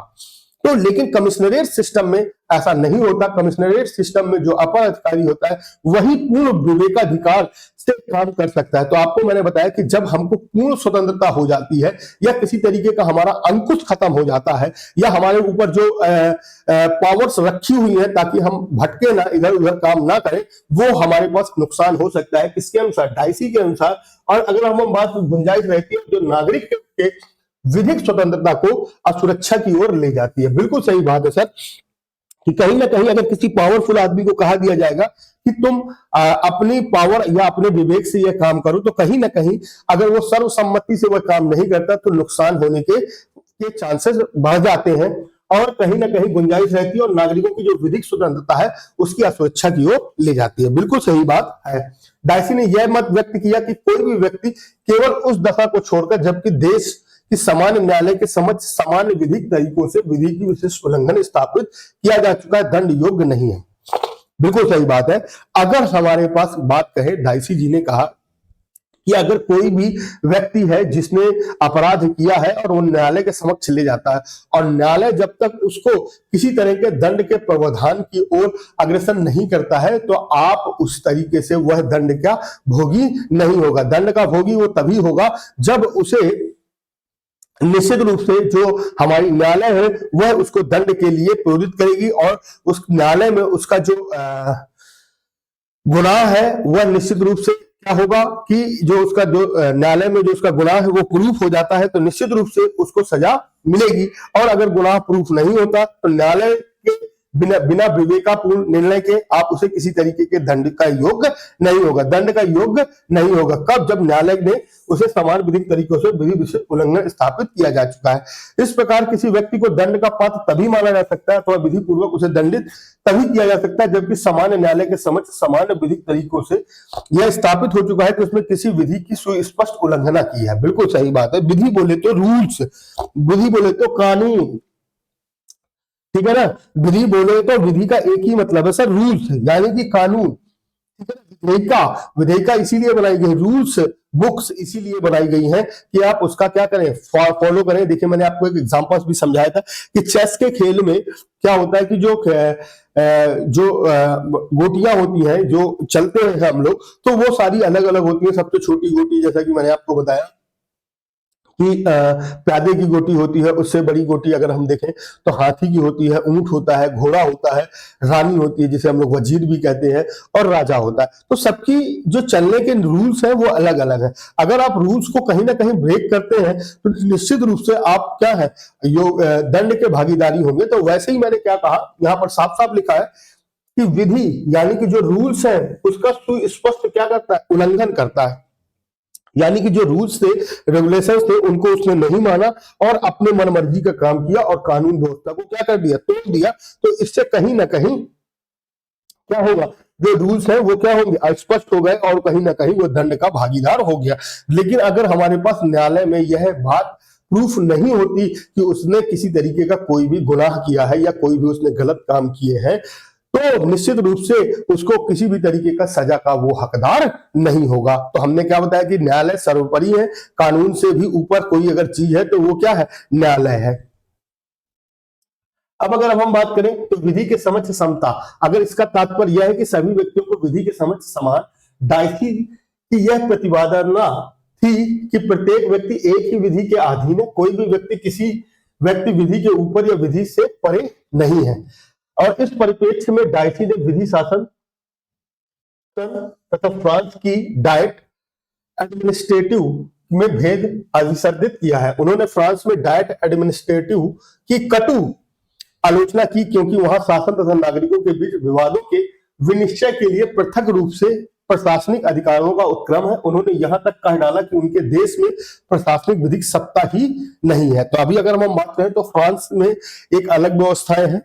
तो लेकिन कमिश्नरेट सिस्टम में ऐसा नहीं होता। कमिश्नरेट सिस्टम में जो अपर अधिकारी होता है वही पूर्ण विवेकाधिकार से काम कर सकता है। तो आपको मैंने बताया कि जब हमको पूर्ण स्वतंत्रता हो जाती है या किसी तरीके का हमारा अंकुश खत्म हो जाता है या हमारे ऊपर जो पावर्स रखी हुई है ताकि हम भटके ना, इधर उधर काम ना करें, वो हमारे पास नुकसान हो सकता है। किसके अनुसार? डाइसी के अनुसार। और अगर हम बात गुंजाइश रहती है जो नागरिक के विधिक स्वतंत्रता को असुरक्षा की ओर ले जाती है। बिल्कुल सही बात है सर कि कहीं ना कहीं अगर किसी पावरफुल आदमी को कहा दिया जाएगा कि तुम अपनी पावर या अपने विवेक से यह काम करो, तो कहीं ना कहीं अगर वो सर्वसम्मति से वह काम नहीं करता तो नुकसान होने के चांसेस बढ़ जाते हैं और कहीं ना कहीं गुंजाइश रहती है और नागरिकों की जो विधिक स्वतंत्रता है उसकी असुरक्षा की ओर ले जाती है। बिल्कुल सही बात है। डाइसी ने यह मत व्यक्त किया कि कोई भी व्यक्ति केवल उस दशा को छोड़कर जबकि देश कि सामान्य न्यायालय के समक्ष सामान्य विधिक तरीकों से विधि की विशिष्ट उल्लंघन स्थापित किया जा चुका है, दंड योग्य नहीं है। बिल्कुल सही बात है। अगर हमारे पास बात कहे, डाइसी जी ने कहा कि अगर कोई भी व्यक्ति है जिसने अपराध किया है और वो न्यायालय के समक्ष ले जाता है और न्यायालय जब तक उसको किसी तरह के दंड के प्रावधान की ओर अग्रसर नहीं करता है तो आप उस तरीके से वह दंड का भोगी नहीं होगा। दंड का भोगी वो तभी होगा जब उसे निश्चित रूप से जो हमारी न्यायालय है वह उसको दंड के लिए प्रेरित करेगी और उस न्यायालय में उसका जो गुनाह है वह निश्चित रूप से क्या होगा कि जो उसका जो न्यायालय में जो उसका गुनाह है वो प्रूफ हो जाता है तो निश्चित रूप से उसको सजा मिलेगी। और अगर गुनाह प्रूफ नहीं होता तो न्यायालय के बिना विवेकापूर्ण निर्णय के आप उसे किसी तरीके के दंड का योग्य नहीं होगा, दंड का योग्य नहीं होगा। कब? जब न्यायालय ने उसे समान विधिक तरीकों से विधि विशिष्ट उल्लंघन स्थापित किया जा चुका है। इस प्रकार किसी व्यक्ति को दंड का पात्र तभी माना जा सकता है अथवा तो विधि पूर्वक उसे दंडित तभी किया जा सकता है जबकि सामान्य न्यायालय के समक्ष सामान्य विधिक तरीकों से यह स्थापित हो चुका है कि उसमें किसी विधि की सुस्पष्ट उल्लंघना की है। बिल्कुल सही बात है। विधि बोले तो रूल्स, विधि बोले तो कानून, ठीक है ना। विधि बोले तो विधि का एक ही मतलब है सर, रूल्स, यानी कि कानून। विधेयिका इसीलिए बनाई गई, रूल्स बुक्स इसीलिए बनाई गई हैं कि आप उसका क्या करें, फॉलो करें। देखिए मैंने आपको एक एग्जांपल भी समझाया था कि चेस के खेल में क्या होता है कि जो गोटियां होती हैं जो चलते हैं हम लोग, तो वो सारी अलग अलग होती है। सबसे छोटी गोटी जैसा कि मैंने आपको बताया कि प्यादे की गोटी होती है, उससे बड़ी गोटी अगर हम देखें तो हाथी की होती है, ऊंट होता है, घोड़ा होता है, रानी होती है जिसे हम लोग वजीर भी कहते हैं, और राजा होता है। तो सबकी जो चलने के रूल्स हैं वो अलग अलग है। अगर आप रूल्स को कहीं ना कहीं ब्रेक करते हैं तो निश्चित रूप से आप क्या है दंड के भागीदारी होंगे। तो वैसे ही मैंने क्या कहा, यहाँ पर साफ साफ लिखा है कि विधि यानी कि जो रूल्स है उसका सुस्पष्ट क्या करता है, उल्लंघन करता है। यानी कि जो रूल्स थे, रेगुलेशंस थे, उनको उसने नहीं माना और अपने मनमर्जी का काम किया और कानून व्यवस्था को क्या कर दिया, तोड़ दिया। तो इससे कहीं ना कहीं क्या होगा, जो रूल्स हैं वो क्या होंगे, अस्पष्ट हो गए और कहीं ना कहीं वो दंड का भागीदार हो गया। लेकिन अगर हमारे पास न्यायालय में यह बात प्रूफ नहीं होती कि उसने किसी तरीके का कोई भी गुनाह किया है या कोई भी उसने गलत काम किए हैं, तो निश्चित रूप से उसको किसी भी तरीके का सजा का वो हकदार नहीं होगा। तो हमने क्या बताया कि न्यायालय सर्वोपरि है, कानून से भी ऊपर कोई अगर चीज है तो वो क्या है, न्यायालय है। अब अगर हम बात करें तो विधि के समक्ष समता, अगर इसका तात्पर्य यह है कि सभी व्यक्तियों को विधि के समक्ष समान, डाइसी की यह प्रतिपादना थी कि प्रत्येक व्यक्ति एक ही विधि के अधीन है, कोई भी व्यक्ति किसी व्यक्ति विधि के ऊपर या विधि से परे नहीं है। और इस परिप्रेक्ष्य में डाइसी ने विधि शासन तथा फ्रांस की डाइट एडमिनिस्ट्रेटिव में भेद अभिसर्जित किया है। उन्होंने फ्रांस में डाइट एडमिनिस्ट्रेटिव की कटु आलोचना की क्योंकि वहां शासन तथा नागरिकों के बीच विवादों के विनिश्चय के लिए पृथक रूप से प्रशासनिक अधिकारों का उत्क्रम है। उन्होंने यहां तक कह डाला कि उनके देश में प्रशासनिक विधिक सत्ता ही नहीं है। तो अभी अगर हम बात करें तो फ्रांस में एक अलग व्यवस्थाएं हैं,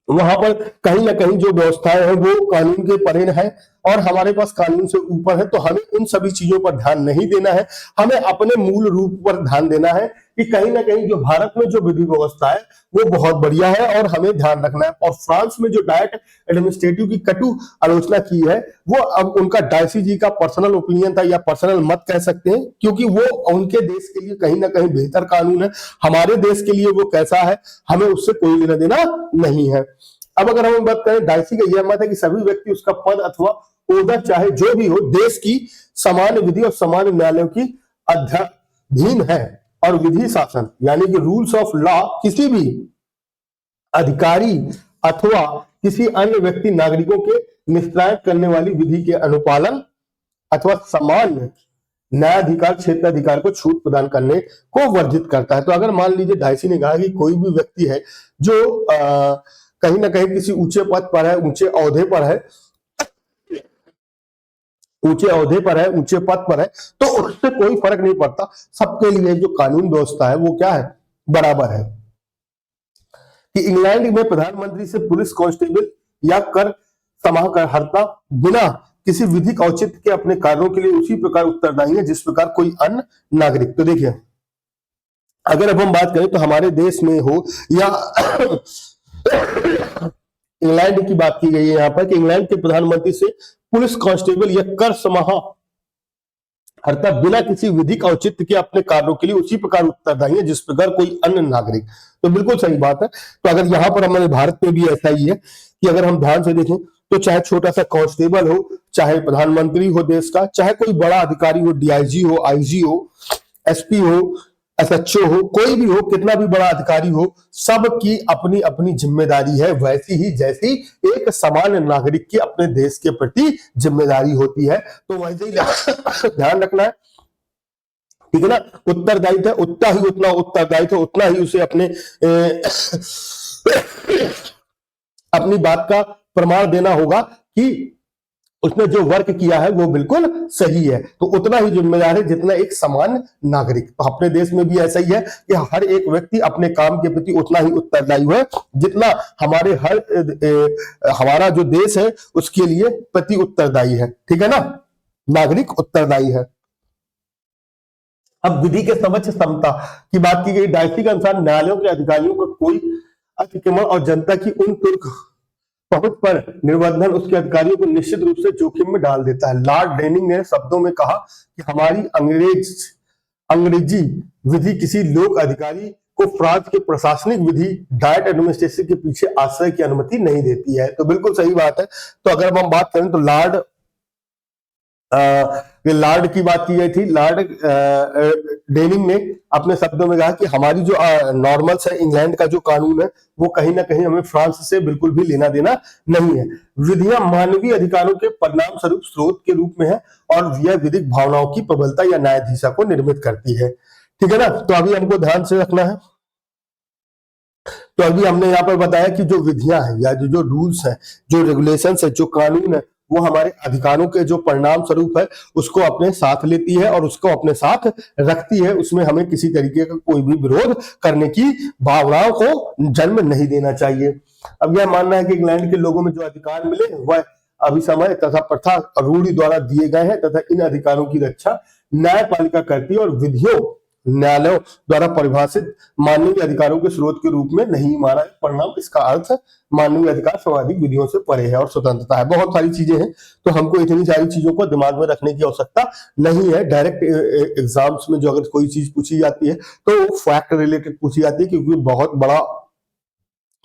वहां पर कहीं ना कहीं जो व्यवस्थाएं हैं वो कानून के परे है और हमारे पास कानून से ऊपर है, तो हमें उन सभी चीजों पर ध्यान नहीं देना है। हमें अपने मूल रूप पर ध्यान देना है कि कहीं ना कहीं जो भारत में जो विधि व्यवस्था है वो बहुत बढ़िया है और हमें ध्यान रखना है। और फ्रांस में जो डायट एडमिनिस्ट्रेटिव की कटु आलोचना की है, वो अब उनका डायसी जी का पर्सनल ओपिनियन था या पर्सनल मत कह सकते हैं, क्योंकि वो उनके देश के लिए कहीं ना कहीं बेहतर कानून है। हमारे देश के लिए वो कैसा है, हमें उससे कोई लेना देना नहीं है। अब अगर हम बात करें, डायसी का यह मत है कि सभी व्यक्ति उसका पद अथवा ओहदा चाहे जो भी हो, देश की समान विधि और समान न्यायालयों की अधीन है। और विधि शासन यानी कि रूल्स ऑफ लॉ किसी भी अधिकारी अथवा किसी अन्य व्यक्ति नागरिकों के निष्पादन करने वाली विधि के अनुपालन अथवा समान न्यायाधिकार क्षेत्राधिकार को छूट प्रदान करने को वर्जित करता है। तो अगर मान लीजिए डायसी ने कहा कि कोई भी व्यक्ति है जो कहीं ना कहीं किसी ऊंचे पद पर है, ऊंचे ओहदे पर है, ऊंचे पद पर है, तो उससे कोई फर्क नहीं पड़ता, सबके लिए जो कानून व्यवस्था है वो क्या है, बराबर है। कि इंग्लैंड में प्रधानमंत्री से पुलिस कांस्टेबल या कर समाहर्ता बिना किसी विधिक औचित्य के अपने कार्यों के लिए उसी प्रकार उत्तरदायी है जिस प्रकार कोई अन्य नागरिक। तो देखिए, अगर अब हम बात करें तो हमारे देश में हो या इंग्लैंड की बात की गई है यहाँ पर कि इंग्लैंड के प्रधानमंत्री से पुलिस कांस्टेबल या कर समाहर्ता बिना किसी विधिक औचित्य के अपने कार्यों के लिए उसी प्रकार उत्तरदायी है जिस प्रकार कोई अन्य नागरिक। तो बिल्कुल सही बात है। तो अगर यहाँ पर हमारे भारत में भी ऐसा ही है कि अगर हम ध्यान से देखें तो चाहे छोटा सा कांस्टेबल हो, चाहे प्रधानमंत्री हो देश का, चाहे कोई बड़ा अधिकारी हो, डीआईजी हो, आईजी हो, एसपी हो, एसएचओ हो, कोई भी हो, कितना भी बड़ा अधिकारी हो, सबकी अपनी अपनी जिम्मेदारी है, वैसी ही जैसी एक समान नागरिक की अपने देश के प्रति जिम्मेदारी होती है। तो वैसे ही ध्यान रखना है, ठीक है ना। उत्तरदायित्व उतना ही उसे अपनी बात का प्रमाण देना होगा कि उसने जो वर्क किया है वो बिल्कुल सही है, तो उतना ही जिम्मेदार है जितना एक समान नागरिक। तो अपने देश में भी ऐसा ही है कि हर एक व्यक्ति अपने काम के प्रति उतना ही उत्तरदायी है जितना हमारा जो देश है उसके लिए प्रति उत्तरदायी है, ठीक है ना, नागरिक उत्तरदायी है। अब विधि के समक्ष समता की बात की गई। डायसी के अनुसार न्यायालयों के अधिकारियों का कोई अतिक्रमण और जनता की उन तुर्क पहुंच पर निर्बंधन उसके अधिकारियों को निश्चित रूप से जोखिम में डाल देता है। लॉर्ड डेनिंग ने शब्दों में कहा कि हमारी अंग्रेजी विधि किसी लोक अधिकारी को फ्रांस के प्रशासनिक विधि डायट एडमिनिस्ट्रेशन के पीछे आश्रय की अनुमति नहीं देती है। तो बिल्कुल सही बात है। तो अगर हम बात करें तो लॉर्ड की बात की गई थी, लॉर्ड डेनिंग ने अपने शब्दों में कहा कि हमारी जो नॉर्मल्स है, इंग्लैंड का जो कानून है वो कहीं ना कहीं हमें फ्रांस से बिल्कुल भी लेना देना नहीं है। विधियां मानवीय अधिकारों के परिणाम स्वरूप स्रोत के रूप में है और यह विधिक भावनाओं की प्रबलता या न्यायाधीशा को निर्मित करती है, ठीक है ना। तो अभी हमको ध्यान से रखना है। तो अभी हमने यहाँ पर बताया कि जो विधियां हैं या जो रूल्स हैं, जो रेगुलेशंस है, जो कानून है, वो हमारे अधिकारों के जो परिणाम स्वरूप है उसको अपने साथ लेती है और उसको अपने साथ रखती है। उसमें हमें किसी तरीके का कोई भी विरोध करने की भावनाओं को जन्म नहीं देना चाहिए। अब यह मानना है कि इंग्लैंड के लोगों में जो अधिकार मिले वह अभिसमय तथा प्रथा रूढ़ि द्वारा दिए गए हैं तथा इन अधिकारों की रक्षा न्यायपालिका करती है और विधियों न्यायालयों द्वारा परिभाषित मानवीय अधिकारों के स्रोत के रूप में नहीं माना है। परिणाम इसका अर्थ मानवीय अधिकार सर्वाधिक विधियों से परे है और स्वतंत्रता है। बहुत सारी चीजें हैं, तो हमको इतनी सारी चीजों को दिमाग में रखने की आवश्यकता नहीं है। डायरेक्ट एग्जाम्स में जो अगर कोई चीज पूछी जाती है तो फैक्ट रिलेटेड पूछी जाती है, क्योंकि बहुत बड़ा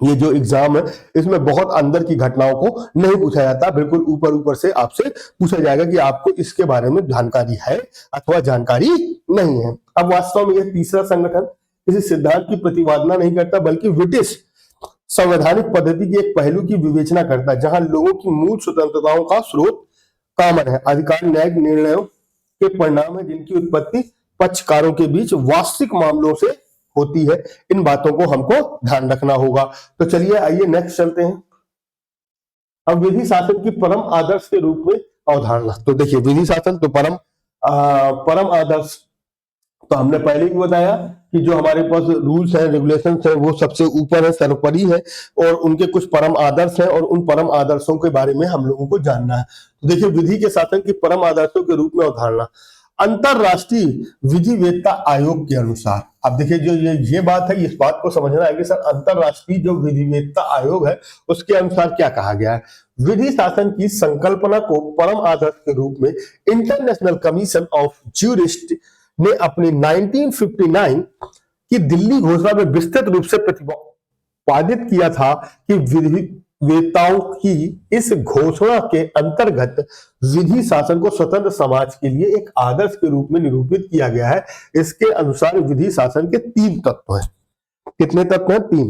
ये जो एग्जाम है इसमें बहुत अंदर की घटनाओं को नहीं पूछा जाता, बिल्कुल ऊपर ऊपर से आपसे पूछा जाएगा कि आपको इसके बारे में जानकारी है अथवा जानकारी नहीं है। अब वास्तव में यह तीसरा संगठन किसी सिद्धांत की प्रतिपादना नहीं करता, बल्कि ब्रिटिश संवैधानिक पद्धति के एक पहलू की विवेचना करता है जहां लोगों की मूल स्वतंत्रताओं का स्रोत कॉमन है। अधिकार न्यायिक निर्णयों के परिणाम है जिनकी उत्पत्ति पक्षकारों के बीच वास्तविक मामलों से होती है। इन बातों को हमको ध्यान रखना होगा। तो चलिए आइए नेक्स्ट चलते हैं। अब विधि शासन की परम आदर्श के रूप में अवधारणा। तो देखिए, विधि शासन तो परम आदर्श। तो हमने पहले भी बताया कि जो हमारे पास रूल्स हैं, रेगुलेशंस हैं, वो सबसे ऊपर है, सर्वोपरि है, और उनके कुछ परम आदर्श हैं, और उन परम आदर्शों के बारे में हम लोगों को जानना है। तो देखिए, विधि के शासन की परम आदर्शों के रूप में अवधारणा अंतरराष्ट्रीय विधि वेत्ता आयोग के अनुसार। अब देखिए, जो ये बात है, इस बात को समझना है कि सर अंतरराष्ट्रीय जो विधि वेत्ता आयोग है उसके अनुसार क्या कहा गया है। विधि शासन की संकल्पना को परम आदर्श के रूप में इंटरनेशनल कमीशन ऑफ ज्यूरिस्ट ने अपनी 1959 की दिल्ली घोषणा में विस्तृत रूप से प्रतिपादित किया था कि विधि वेत्ताओं की इस घोषणा के अंतर्गत विधि शासन को स्वतंत्र समाज के लिए एक आदर्श के रूप में निरूपित किया गया है। इसके अनुसार विधि शासन के 3 तत्व हैं। कितने तत्व हैं? 3।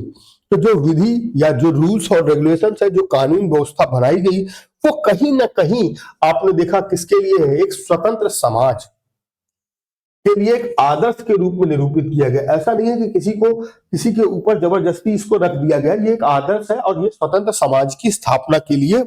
तो जो विधि या जो रूल्स और रेगुलेशंस है, जो कानून व्यवस्था बनाई गई, वो कहीं ना कहीं आपने देखा किसके लिए है? एक स्वतंत्र समाज के लिए एक आदर्श के रूप में निरूपित किया गया। ऐसा नहीं है कि किसी के ऊपर जबरदस्ती इसको रख दिया गया। ये एक आदर्श है और ये स्वतंत्र समाज की स्थापना के लिए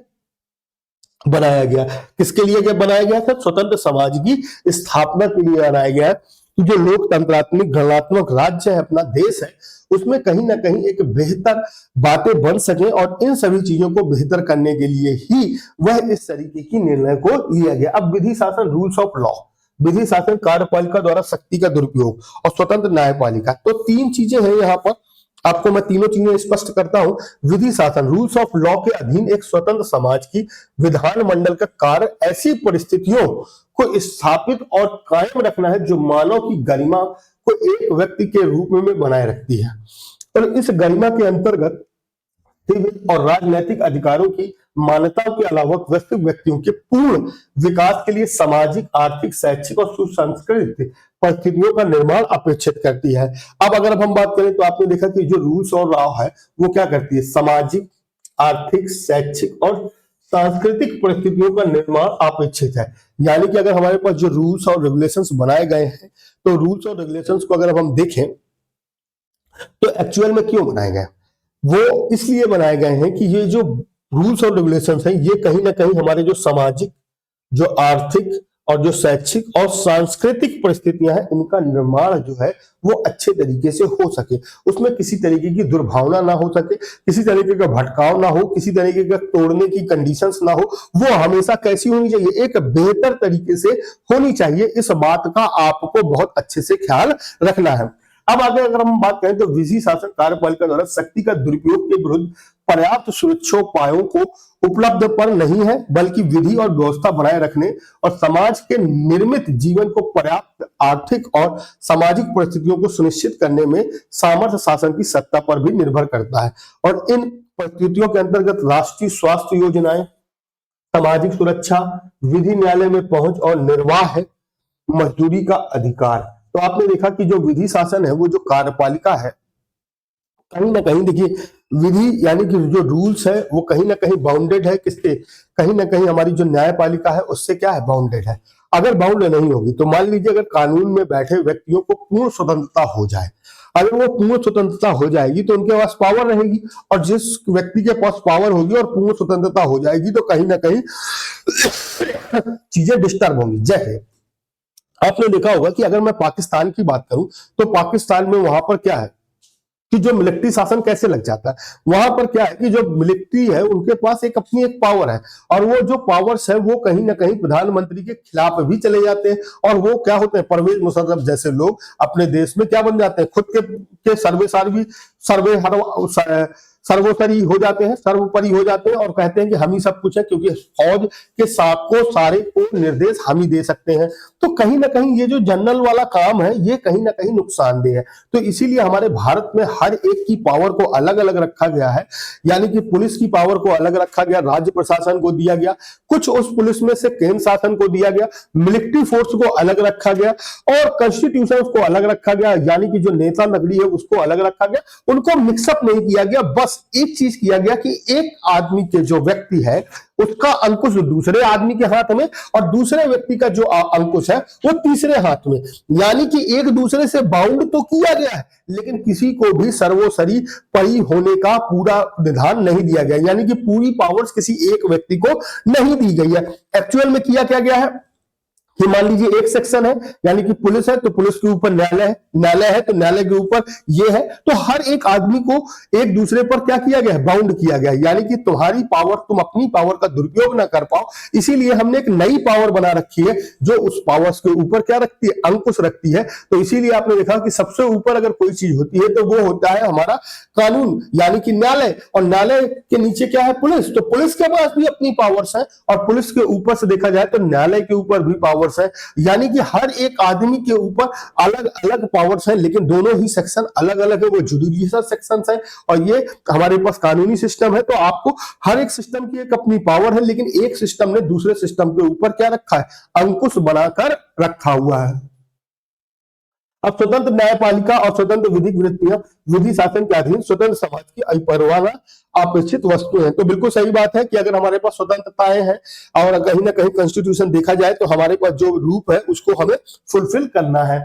बनाया गया। किसके लिए बनाया गया था? स्वतंत्र समाज की स्थापना के लिए बनाया गया है। जो लोकतंत्रात्मक गणनात्मक राज्य है, अपना देश है, उसमें कहीं ना कहीं एक बेहतर बातें बन सके, और इन सभी चीजों को बेहतर करने के लिए ही वह इस तरीके की निर्णय को लिया गया। अब विधि शासन, रूल्स ऑफ लॉ, विधि शासन कार्यपालिका द्वारा शक्ति का दुरुपयोग और स्वतंत्र न्यायपालिका, तो 3 चीजें हैं यहाँ पर। आपको मैं तीनों चीजें स्पष्ट करता हूं। विधि शासन, रूल्स ऑफ लॉ के अधीन एक स्वतंत्र समाज की विधानमंडल का कार्य ऐसी परिस्थितियों को स्थापित और कायम रखना है जो मानव की गरिमा को एक व्यक्ति के रूप में बनाए रखती है, और इस गरिमा के अंतर्गत सिविल और राजनीतिक अधिकारों की मान्यताओं के अलावा वैश्विक व्यक्तियों के पूर्ण विकास के लिए सामाजिक, आर्थिक, शैक्षिक और सुसंस्कृत परिस्थितियों का निर्माण अपेक्षित करती है। अब अगर हम बात करें तो आपने देखा कि जो रूल्स और लॉ है वो क्या करती है? सामाजिक, आर्थिक, शैक्षिक और सांस्कृतिक परिस्थितियों का निर्माण अपेक्षित है। यानी कि अगर हमारे पास जो रूल्स और रेगुलेशंस बनाए गए हैं, तो रूल्स और रेगुलेशंस को अगर हम देखें तो एक्चुअल में क्यों बनाए गए? वो इसलिए बनाए गए हैं कि ये जो रूल्स और रेगुलेशंस हैं, ये कहीं ना कहीं हमारे जो सामाजिक, जो आर्थिक और जो शैक्षिक और सांस्कृतिक परिस्थितियां हैं, इनका निर्माण जो है वो अच्छे तरीके से हो सके, उसमें किसी तरीके की दुर्भावना ना हो सके, किसी तरीके का भटकाव ना हो, किसी तरीके का तोड़ने की कंडीशंस ना हो। वो हमेशा कैसी होनी चाहिए? एक बेहतर तरीके से होनी चाहिए। इस बात का आपको बहुत अच्छे से ख्याल रखना है। अब आगे अगर हम बात करें तो विधि शासन कार्यपालिका द्वारा शक्ति का दुरुपयोग के विरुद्ध पर्याप्त सुरक्षोपायों को उपलब्ध पर नहीं है, बल्कि विधि और व्यवस्था बनाए रखने और समाज के निर्मित जीवन को पर्याप्त आर्थिक और सामाजिक परिस्थितियों को सुनिश्चित करने में सामर्थ्य शासन की सत्ता पर भी निर्भर करता है। और इन परिस्थितियों के अंतर्गत राष्ट्रीय स्वास्थ्य योजनाएं, सामाजिक सुरक्षा, विधि न्यायालय में पहुंच और निर्वाह है, मजदूरी का अधिकार। तो आपने देखा कि जो विधि शासन है, वो जो कार्यपालिका है, कहीं ना कहीं देखिए विधि यानी कि जो रूल्स है वो कहीं ना कहीं बाउंडेड है किससे? कहीं ना कहीं हमारी जो न्यायपालिका है उससे क्या है? बाउंडेड है। अगर बाउंड नहीं होगी तो मान लीजिए अगर कानून में बैठे व्यक्तियों को पूर्ण स्वतंत्रता हो जाए, अगर वो पूर्ण स्वतंत्रता हो जाएगी तो उनके पास पावर रहेगी, और जिस व्यक्ति के पास पावर होगी और पूर्ण स्वतंत्रता हो जाएगी तो कहीं ना कहीं चीजें डिस्टर्ब होंगी। जैसे आपने देखा होगा कि अगर मैं पाकिस्तान की बात करूं तो पाकिस्तान में वहां पर क्या है कि जो मिलिट्री शासन कैसे लग जाता है, वहां पर क्या है कि जो मिलिट्री है उनके पास एक अपनी एक पावर है, और वो जो पावर्स है वो कहीं ना कहीं प्रधानमंत्री के खिलाफ भी चले जाते हैं, और वो क्या होते हैं? परवेज मुशर्रफ जैसे लोग अपने देश में क्या बन जाते हैं? खुद के सर्वोपरि हो जाते हैं, सर्वोपरि हो जाते हैं, और कहते हैं कि हम ही सब कुछ है, क्योंकि फौज के सारे को निर्देश हम ही दे सकते हैं। तो कहीं ना कहीं ये जो जनरल वाला काम है ये कहीं ना कहीं नुकसानदेह है। तो इसीलिए हमारे भारत में हर एक की पावर को अलग अलग रखा गया है, यानी कि पुलिस की पावर को अलग रखा गया, राज्य प्रशासन को दिया गया, कुछ उस पुलिस में से केंद्र शासन को दिया गया, मिलिट्री फोर्स को अलग रखा गया, और कॉन्स्टिट्यूशन को अलग रखा गया, यानी कि जो नेता नगरी है उसको अलग रखा गया। उनको मिक्सअप नहीं किया गया, बस एक चीज किया गया कि एक आदमी के जो व्यक्ति है उसका अंकुश दूसरे आदमी के हाथ में, और दूसरे व्यक्ति का जो अंकुश है वो तीसरे हाथ में, यानी कि एक दूसरे से बाउंड तो किया गया है लेकिन किसी को भी सर्वोपरि परि होने का पूरा विधान नहीं दिया गया, यानी कि पूरी पावर्स किसी एक व्यक्ति को नहीं दी गई है। एक्चुअल में किया क्या गया है? कि मान लीजिए एक सेक्शन है यानी कि पुलिस है तो पुलिस के ऊपर न्यायालय है, न्यायालय है तो न्यायालय के ऊपर ये है, तो हर एक आदमी को एक दूसरे पर क्या किया गया है, बाउंड किया गया है, यानी कि तुम्हारी पावर, तुम अपनी पावर का दुरुपयोग ना कर पाओ, इसीलिए हमने एक नई पावर बना रखी है जो उस पावर्स के ऊपर क्या रखती है, अंकुश रखती है। तो इसीलिए आपने देखा कि सबसे ऊपर अगर कोई चीज होती है तो वो होता है हमारा कानून यानी कि न्यायालय, और न्यायालय के नीचे क्या है, पुलिस। तो पुलिस के पास भी अपनी पावर्स है और पुलिस के ऊपर से देखा जाए तो न्यायालय के ऊपर भी पावर्स है, यानी कि हर एक आदमी के ऊपर अलग अलग पावर्स है, लेकिन दोनों ही सेक्शन अलग अलग है, वो जुडिशियल सेक्शन है और ये हमारे पास कानूनी सिस्टम है। तो आपको हर एक सिस्टम की एक अपनी पावर है, लेकिन एक सिस्टम ने दूसरे सिस्टम के ऊपर क्या रखा है, अंकुश बनाकर रखा हुआ है। अब स्वतंत्र न्यायपालिका और स्वतंत्र विधिक वृत्तियां विधि शासन के अधीन स्वतंत्र समाज की अपरवाना अपेक्षित वस्तु है। तो बिल्कुल सही बात है कि अगर हमारे पास स्वतंत्रताएं हैं और कहीं ना कहीं कॉन्स्टिट्यूशन देखा जाए तो हमारे पास जो रूप है उसको हमें फुलफिल करना है।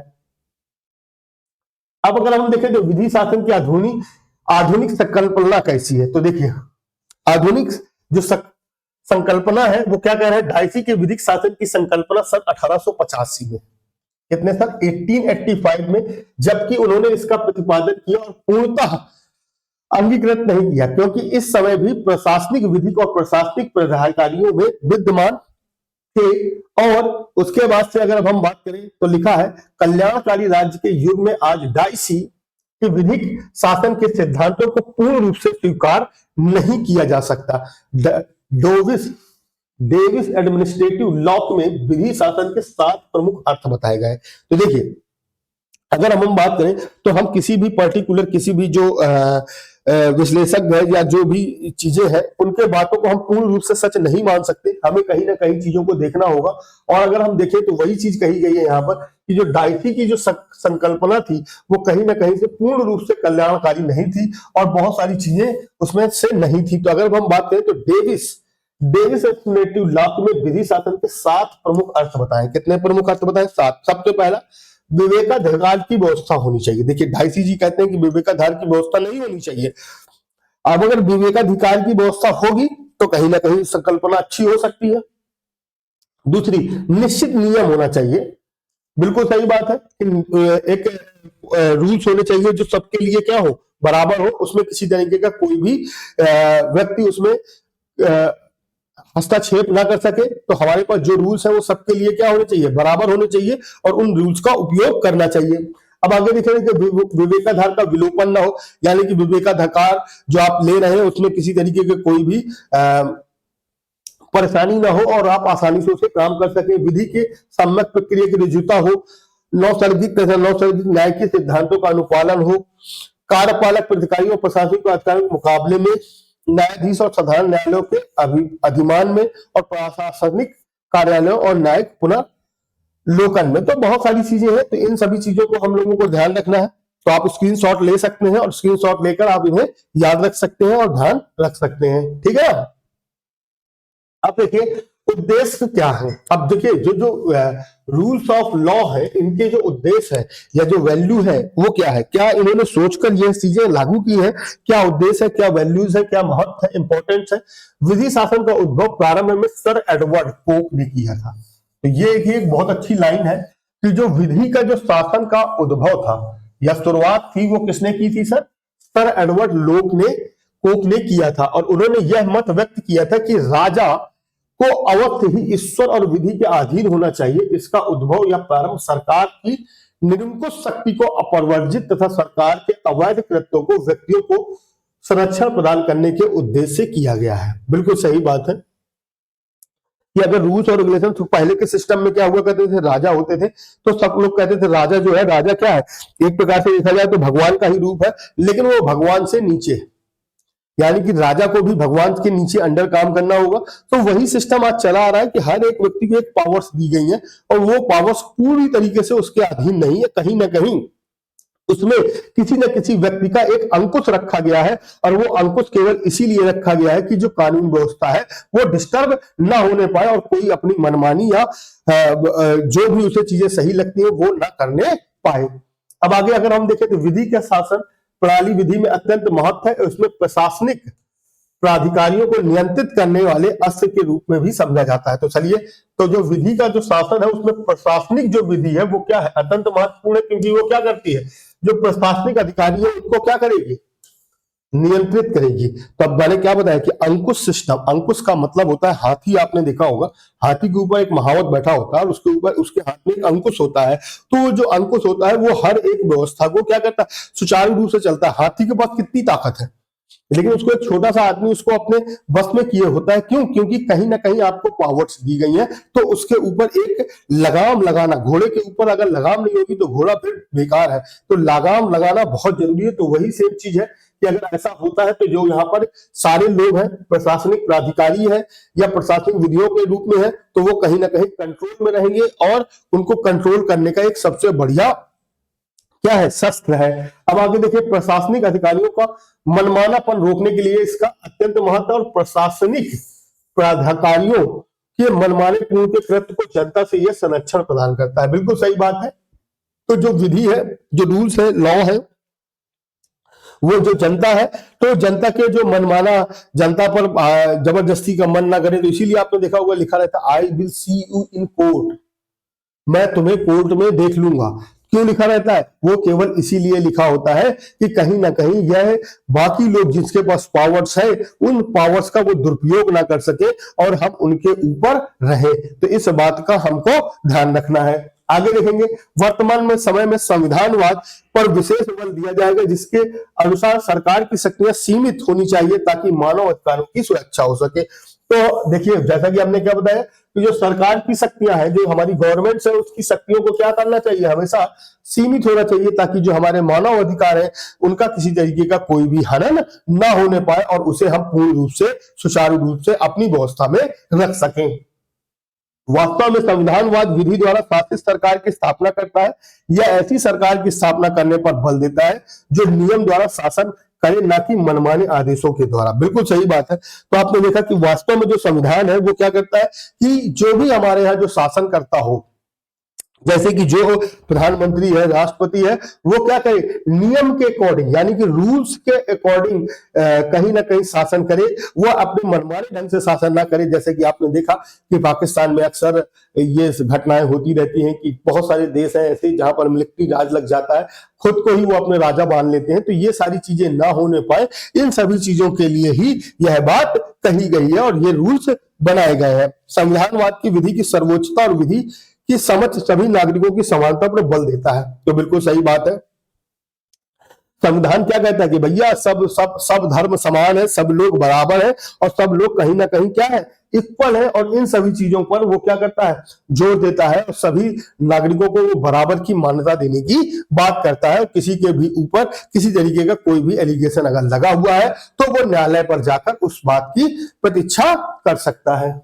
अब अगर हम देखें तो विधि शासन की आधुनिक संकल्पना कैसी है, तो देखिए आधुनिक जो संकल्पना है वो क्या कह रहा है, डायसी के विधिक शासन की संकल्पना सन 1885 में, कितने सर 1885 में, जबकि उन्होंने इसका प्रतिपादन किया और पूर्णतः अंगीकृत नहीं किया, क्योंकि इस समय भी प्रशासनिक विधिक और प्रशासनिक पदाधिकारियों में विद्यमान थे। और उसके बाद से अगर अब हम बात करें तो लिखा है, कल्याणकारी राज्य के युग में आज डायसी के विधिक शासन के सिद्धांतों को पूर्ण रूप से स्वीकार नहीं किया जा सकता। डेविस एडमिनिस्ट्रेटिव लॉ में विधि शासन के 7 प्रमुख अर्थ बताए गए। तो देखिए अगर हम बात करें तो हम किसी भी पर्टिकुलर, किसी भी जो विश्लेषक है या जो भी चीजें हैं उनके बातों को हम पूर्ण रूप से सच नहीं मान सकते, हमें कहीं ना कहीं चीजों को देखना होगा। और अगर हम देखें तो वही चीज कही गई है यहाँ पर कि जो डायसी की जो संकल्पना थी वो कहीं ना कहीं से पूर्ण रूप से कल्याणकारी नहीं थी और बहुत सारी चीजें उसमें से नहीं थी। तो अगर हम बात करें तो डेविस एडमिनिस्ट्रेटिव लॉ में विधि शासन के 7 प्रमुख अर्थ बताए। कितने प्रमुख अर्थ बताए? 7। सबसे पहला, विवेकाधिकार की व्यवस्था होनी चाहिए। देखिए डायसी जी कहते हैं कि विवेकाधिकार की व्यवस्था नहीं होनी चाहिए। अब अगर विवेकाधिकार की व्यवस्था होगी तो कहीं ना कहीं संकल्पना अच्छी हो सकती है। दूसरी, निश्चित नियम होना चाहिए। बिल्कुल सही बात है, एक रूल्स होने चाहिए जो सबके लिए क्या हो, बराबर हो, उसमें किसी तरीके का कोई भी व्यक्ति उसमें हस्तक्षेप ना कर सके। तो हमारे पास जो रूल्स है वो सबके लिए क्या होने चाहिए, बराबर होने चाहिए और उन रूल्स का उपयोग करना चाहिए। अब आगे देखेंगे कि विवेकाधिकार का विलोपन ना हो, यानी कि विवेकाधिकार जो आप ले रहे हैं उसमें किसी तरीके के कोई भी परेशानी ना हो और आप आसानी से उसे काम कर सके। विधि के सम्यक प्रक्रिया की रुजुता हो, नैसर्गिक न्याय के सिद्धांतों का अनुपालन हो, कार्यपालक प्राधिकारियों और प्रशासनिक अधिकारियों के मुकाबले में न्यायाधीश और साधारण न्यायालयों के अधिमान में और प्रशासनिक कार्यालयों और न्यायिक पुनर्लोकन में। तो बहुत सारी चीजें हैं, तो इन सभी चीजों को हम लोगों को ध्यान रखना है। तो आप स्क्रीनशॉट ले सकते हैं और स्क्रीनशॉट लेकर आप इन्हें याद रख सकते हैं और ध्यान रख सकते हैं, ठीक है। अब देखिए उद्देश्य क्या है। अब देखिए जो रूल्स ऑफ लॉ है इनके जो उद्देश्य है या जो वैल्यू है वो क्या है, क्या इन्होंने सोचकर ये चीजें लागू की है, क्या उद्देश्य है, क्या वैल्यूज है, क्या महत्व है, इंपॉर्टेंस है। विधि शासन का उद्भव प्रारंभ में सर एडवर्ड पोप ने किया था। तो ये एक बहुत अच्छी लाइन है कि जो विधि का जो शासन का उद्भव था या शुरुआत थी वो किसने की थी सर एडवर्ड पोप ने किया था। और उन्होंने यह मत व्यक्त किया था कि राजा को अवश्य ही ईश्वर और विधि के अधीन होना चाहिए। इसका उद्भव या प्रारंभ सरकार की निरंकुश शक्ति को अपरवर्जित तथा सरकार के अवैध कृत्यों को व्यक्तियों को संरक्षण प्रदान करने के उद्देश्य से किया गया है। बिल्कुल सही बात है कि अगर रूल्स और रेगुलेशन तो पहले के सिस्टम में क्या हुआ करते थे, राजा होते थे तो सब लोग कहते थे राजा जो है, राजा क्या है, एक प्रकार से देखा जाए तो भगवान का ही रूप है, लेकिन वो भगवान से नीचे है, यानी कि राजा को भी भगवान के नीचे अंडर काम करना होगा। तो वही सिस्टम आज चला आ रहा है कि हर एक व्यक्ति को एक पावर्स दी गई है और वो पावर्स पूरी तरीके से उसके अधीन नहीं है, कहीं ना कहीं उसमें किसी न किसी व्यक्ति का एक अंकुश रखा गया है। और वो अंकुश केवल इसीलिए रखा गया है कि जो कानून व्यवस्था है वो डिस्टर्ब ना होने पाए और कोई अपनी मनमानी या जो भी उसे चीजें सही लगती है वो ना करने पाए। अब आगे अगर हम देखें तो विधि का शासन प्रणाली विधि में अत्यंत महत्व है। उसमें प्रशासनिक प्राधिकारियों को नियंत्रित करने वाले अस्त्र के रूप में भी समझा जाता है। तो चलिए, तो जो विधि का जो शासन है उसमें प्रशासनिक जो विधि है वो क्या है, अत्यंत महत्वपूर्ण है, क्योंकि वो क्या करती है, जो प्रशासनिक अधिकारी है उनको क्या करेगी, नियंत्रित करेगी। तो अब मैंने क्या बताया कि अंकुश सिस्टम, अंकुश का मतलब होता है हाथी, आपने देखा होगा हाथी के ऊपर एक महावत बैठा होता है और उसके ऊपर उसके हाथ में एक अंकुश होता है। तो जो अंकुश होता है वो हर एक व्यवस्था को क्या करता है, सुचारू रूप से चलता है। हाथी के पास कितनी ताकत है, लेकिन उसको एक छोटा सा आदमी उसको अपने बस में किए होता है। क्यों? क्योंकि कहीं ना कहीं आपको पावर्स दी गई है, तो उसके ऊपर एक लगाम लगाना, घोड़े के ऊपर अगर लगाम नहीं होगी तो घोड़ा फिर बेकार है, तो लगाम लगाना बहुत जरूरी है। तो वही सेम चीज है कि अगर ऐसा होता है तो जो यहाँ पर सारे लोग हैं, प्रशासनिक प्राधिकारी है या प्रशासनिक विधियों के रूप में है, तो वो कहीं ना कहीं कंट्रोल में रहेंगे और उनको कंट्रोल करने का एक सबसे बढ़िया क्या है, शस्त्र है। अब आगे देखिए, प्रशासनिक अधिकारियों का मनमानापन रोकने के लिए इसका अत्यंत महत्व, और प्रशासनिक प्राधिकारियों के मनमाने के कृत्य को जनता से यह संरक्षण प्रदान करता है। बिल्कुल सही बात है। तो जो विधि है, जो रूल्स है, लॉ है, वो जो जनता है, तो जनता के जो मनमाना, जनता पर जबरदस्ती का मन ना करे, तो इसीलिए आपने देखा होगा लिखा रहता है I will see you in court, मैं तुम्हें कोर्ट में देख लूंगा। क्यों लिखा रहता है? वो केवल इसीलिए लिखा होता है कि कहीं ना कहीं यह बाकी लोग जिसके पास पावर्स है उन पावर्स का वो दुरुपयोग ना कर सके और हम उनके ऊपर रहे। तो इस बात का हमको ध्यान रखना है। आगे देखेंगे, वर्तमान में समय में संविधानवाद पर विशेष बल दिया जाएगा, जिसके अनुसार सरकार की शक्तियां सीमित होनी चाहिए ताकि मानव अधिकारों की सुरक्षा हो सके। तो देखिए, जैसा कि हमने क्या बताया कि जो सरकार की शक्तियां हैं, जो हमारी गवर्नमेंट है, उसकी शक्तियों को क्या करना चाहिए, हमेशा सीमित होना चाहिए, ताकि जो हमारे मानव अधिकार है उनका किसी तरीके का कोई भी हनन ना होने पाए और उसे हम पूर्ण रूप से, सुचारू रूप से अपनी व्यवस्था में रख सकें। वास्तव में संविधानवाद विधि द्वारा शासित सरकार की स्थापना करता है या ऐसी सरकार की स्थापना करने पर बल देता है जो नियम द्वारा शासन करे, ना कि मनमाने आदेशों के द्वारा। बिल्कुल सही बात है। तो आपने देखा कि वास्तव में जो संविधान है वो क्या करता है कि जो भी हमारे यहाँ जो शासन करता हो, जैसे कि जो प्रधानमंत्री है, राष्ट्रपति है, वो क्या करे, नियम के अकॉर्डिंग, यानी कि रूल्स के अकॉर्डिंग कहीं ना कहीं शासन करे, वो अपने मनमाने ढंग से शासन ना करे। जैसे कि आपने देखा कि पाकिस्तान में अक्सर ये घटनाएं होती रहती हैं कि बहुत सारे देश हैं ऐसे जहां पर मिलिट्री राज लग जाता है, खुद को ही वो अपने राजा मान लेते हैं। तो ये सारी चीजें ना होने पाए, इन सभी चीजों के लिए ही यह बात कही गई है और ये रूल्स बनाए गए हैं। संविधानवाद की विधि की सर्वोच्चता और विधि की समझ सभी नागरिकों की समानता पर बल देता है। तो बिल्कुल सही बात है। संविधान क्या कहता है कि भैया सब सब सब धर्म समान है, सब लोग बराबर है और सब लोग कहीं ना कहीं क्या है, इक्वल है। और इन सभी चीजों पर वो क्या करता है, जोर देता है और सभी नागरिकों को वो बराबर की मान्यता देने की बात करता है। किसी के भी ऊपर किसी तरीके का कोई भी एलिगेशन अगर लगा हुआ है तो वो न्यायालय पर जाकर उस बात की प्रतीक्षा कर सकता है।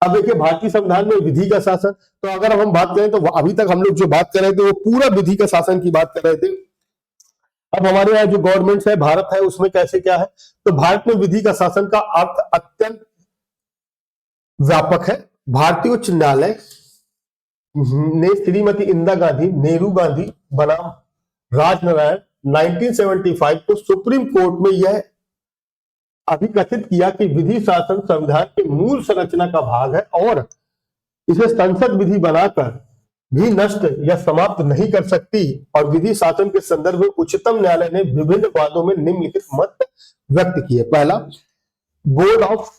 अब देखिए, भारतीय संविधान में विधि का शासन, तो अगर हम बात करें तो अभी तक हम लोग जो बात कर रहे थे वो पूरा विधि का शासन की बात कर रहे थे। अब हमारे यहाँ जो गवर्नमेंट है, भारत है, उसमें कैसे क्या है, तो भारत में विधि का शासन का अर्थ अत्यंत व्यापक है। भारतीय उच्च न्यायालय ने श्रीमती इंदिरा गांधी, नेहरू गांधी बनाम राजनारायण 1975 को सुप्रीम कोर्ट में यह अभिकथित किया कि विधि शासन संविधान की मूल संरचना का भाग है और इसे संसद विधि बनाकर भी नष्ट या समाप्त नहीं कर सकती। और विधि शासन के संदर्भ में उच्चतम न्यायालय ने विभिन्न वादों में निम्नलिखित मत व्यक्त किए। पहला, board of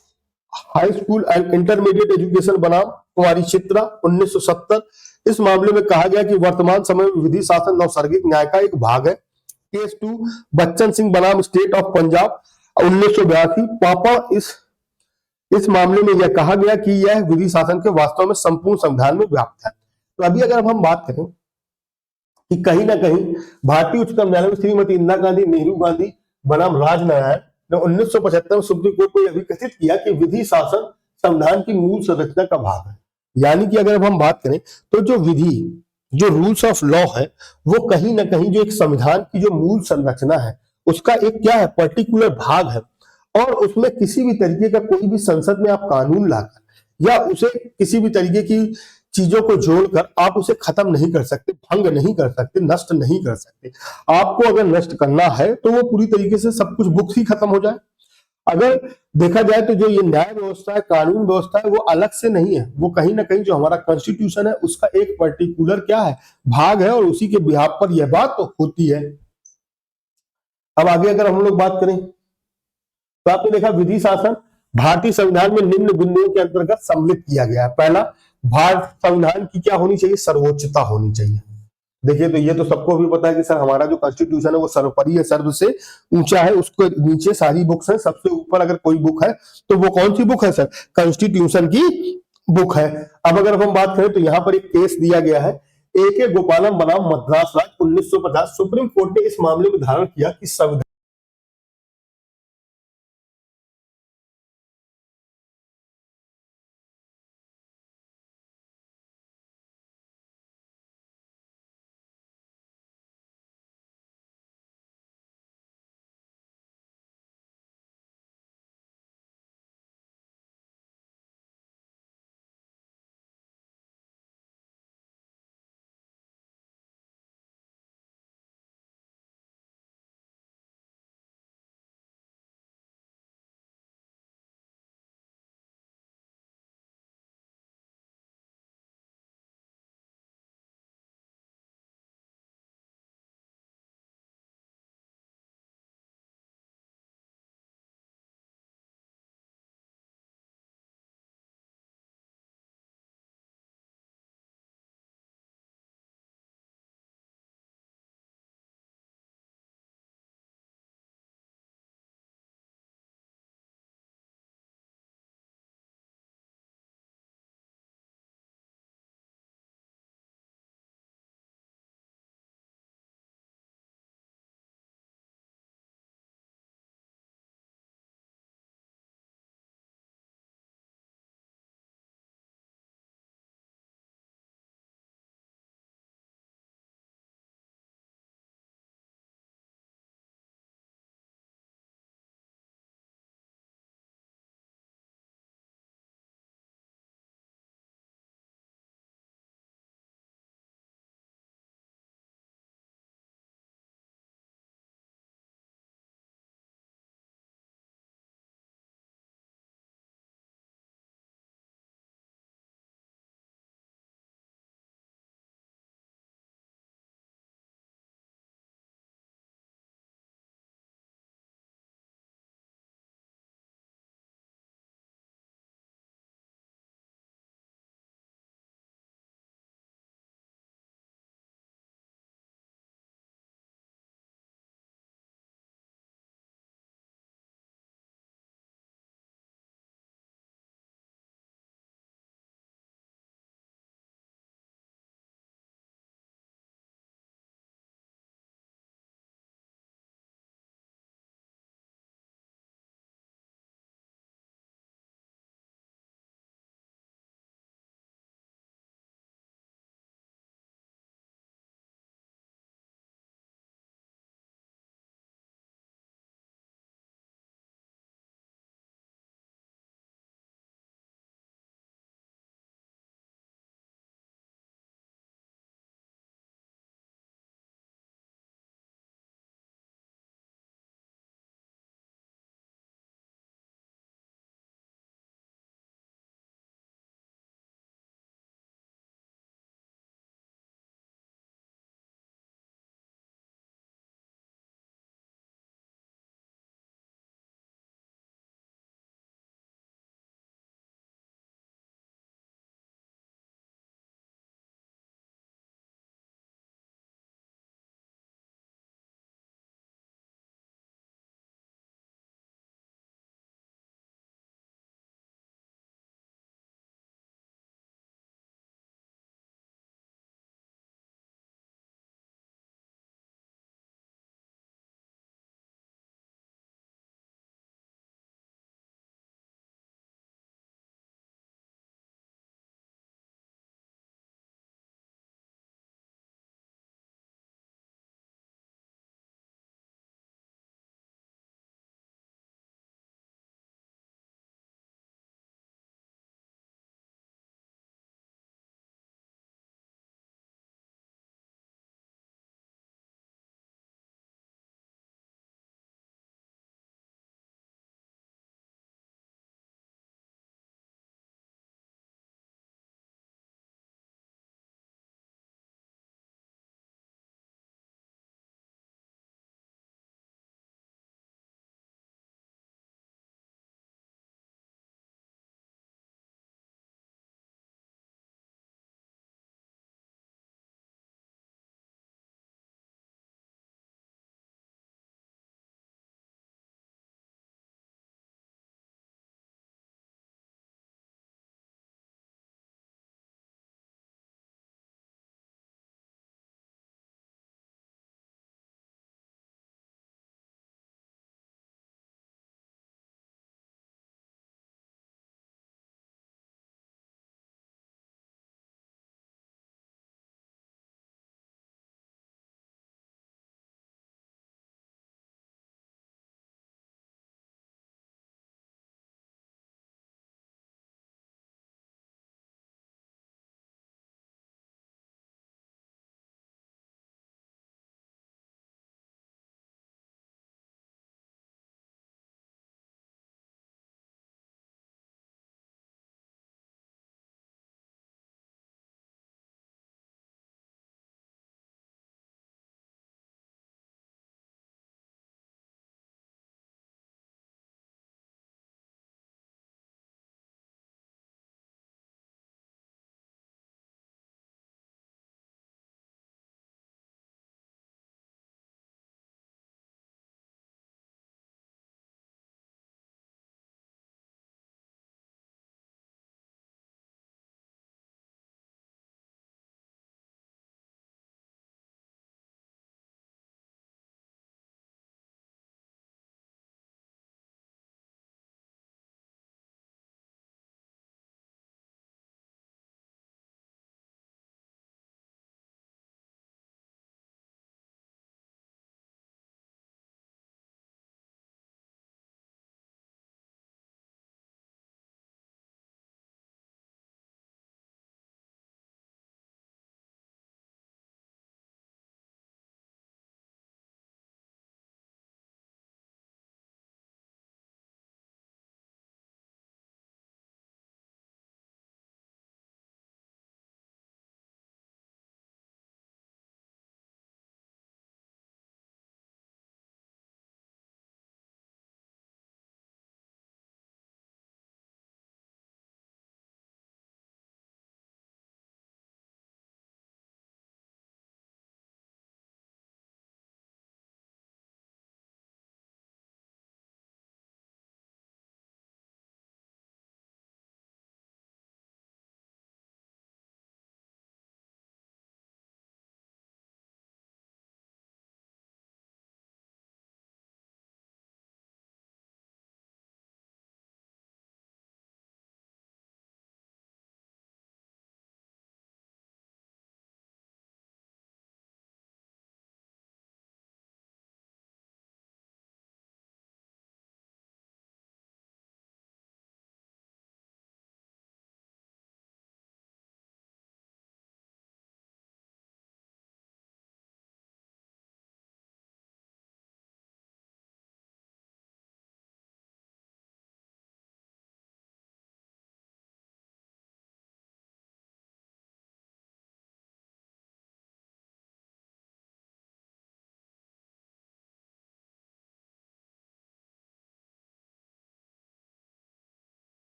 high school and intermediate education बनाम कुमारी चित्रा 1970, इस मामले में कहा गया कि वर्तमान समय में विधि शासन नैसर्गिक न्याय का एक भाग है। केस 2, बच्चन सिंह बनाम स्टेट ऑफ पंजाब 1982, पापा, इस मामले में यह कहा गया कि यह विधि शासन के वास्तव में संपूर्ण संविधान में व्याप्त है। तो अभी अगर हम बात करें कि कहीं ना कहीं भारतीय उच्चतम न्यायालय में श्रीमती इंदिरा गांधी, नेहरू गांधी बनाम राजनारायण ने 1975 में सुप्रीम कोर्ट को यह भी कथित किया कि विधि शासन संविधान की मूल संरचना का भाग है। यानी कि अगर हम बात करें तो जो विधि, जो रूल्स ऑफ लॉ है, वो कहीं ना कहीं जो एक संविधान की जो मूल संरचना है उसका एक क्या है, पर्टिकुलर भाग है। और उसमें किसी भी तरीके का कोई भी संसद में आप कानून लाकर या उसे किसी भी तरीके की चीजों को जोड़कर आप उसे खत्म नहीं कर सकते, भंग नहीं कर सकते, नष्ट नहीं कर सकते। आपको अगर नष्ट करना है तो वो पूरी तरीके से सब कुछ बुक्स ही खत्म हो जाए। अगर देखा जाए तो जो ये न्याय व्यवस्था है, कानून व्यवस्था है, वो अलग से नहीं है, वो कहीं ना कहीं जो हमारा कॉन्स्टिट्यूशन है उसका एक पर्टिकुलर क्या है, भाग है, और उसी के बिहाफ पर यह बात तो होती है। अब आगे अगर हम लोग बात करें तो आपने देखा विधि शासन भारतीय संविधान में निम्न बिंदुओं के अंतर्गत सम्मिलित किया गया है। पहला, भारत संविधान की क्या होनी चाहिए, सर्वोच्चता होनी चाहिए। देखिए तो ये तो सबको भी पता है कि सर हमारा जो कॉन्स्टिट्यूशन है वो सर्वोपरि है, सर्व से ऊंचा है, उसके नीचे सारी बुक्स हैं, सबसे ऊपर अगर कोई बुक है तो वो कौन सी बुक है सर, कॉन्स्टिट्यूशन की बुक है। अब अगर हम बात करें तो यहाँ पर एक केस दिया गया है, ए के गोपालम बनाम मद्रास राज्य 1950। सुप्रीम कोर्ट ने इस मामले में धारण किया कि संविधान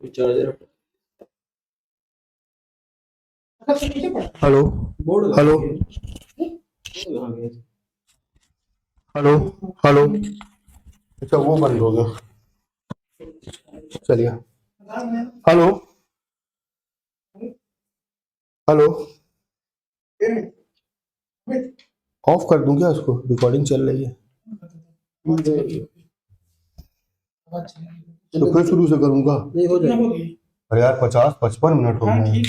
charger hello board hello hello hello. अच्छा वो बंद हो गया, चलिए। हेलो हेलो, ऑफ कर दूं क्या इसको? रिकॉर्डिंग चल रही है तो फिर शुरू से करूंगा? नहीं हो जाएगी। अरे यार 50-55 मिनट हो गए हैं।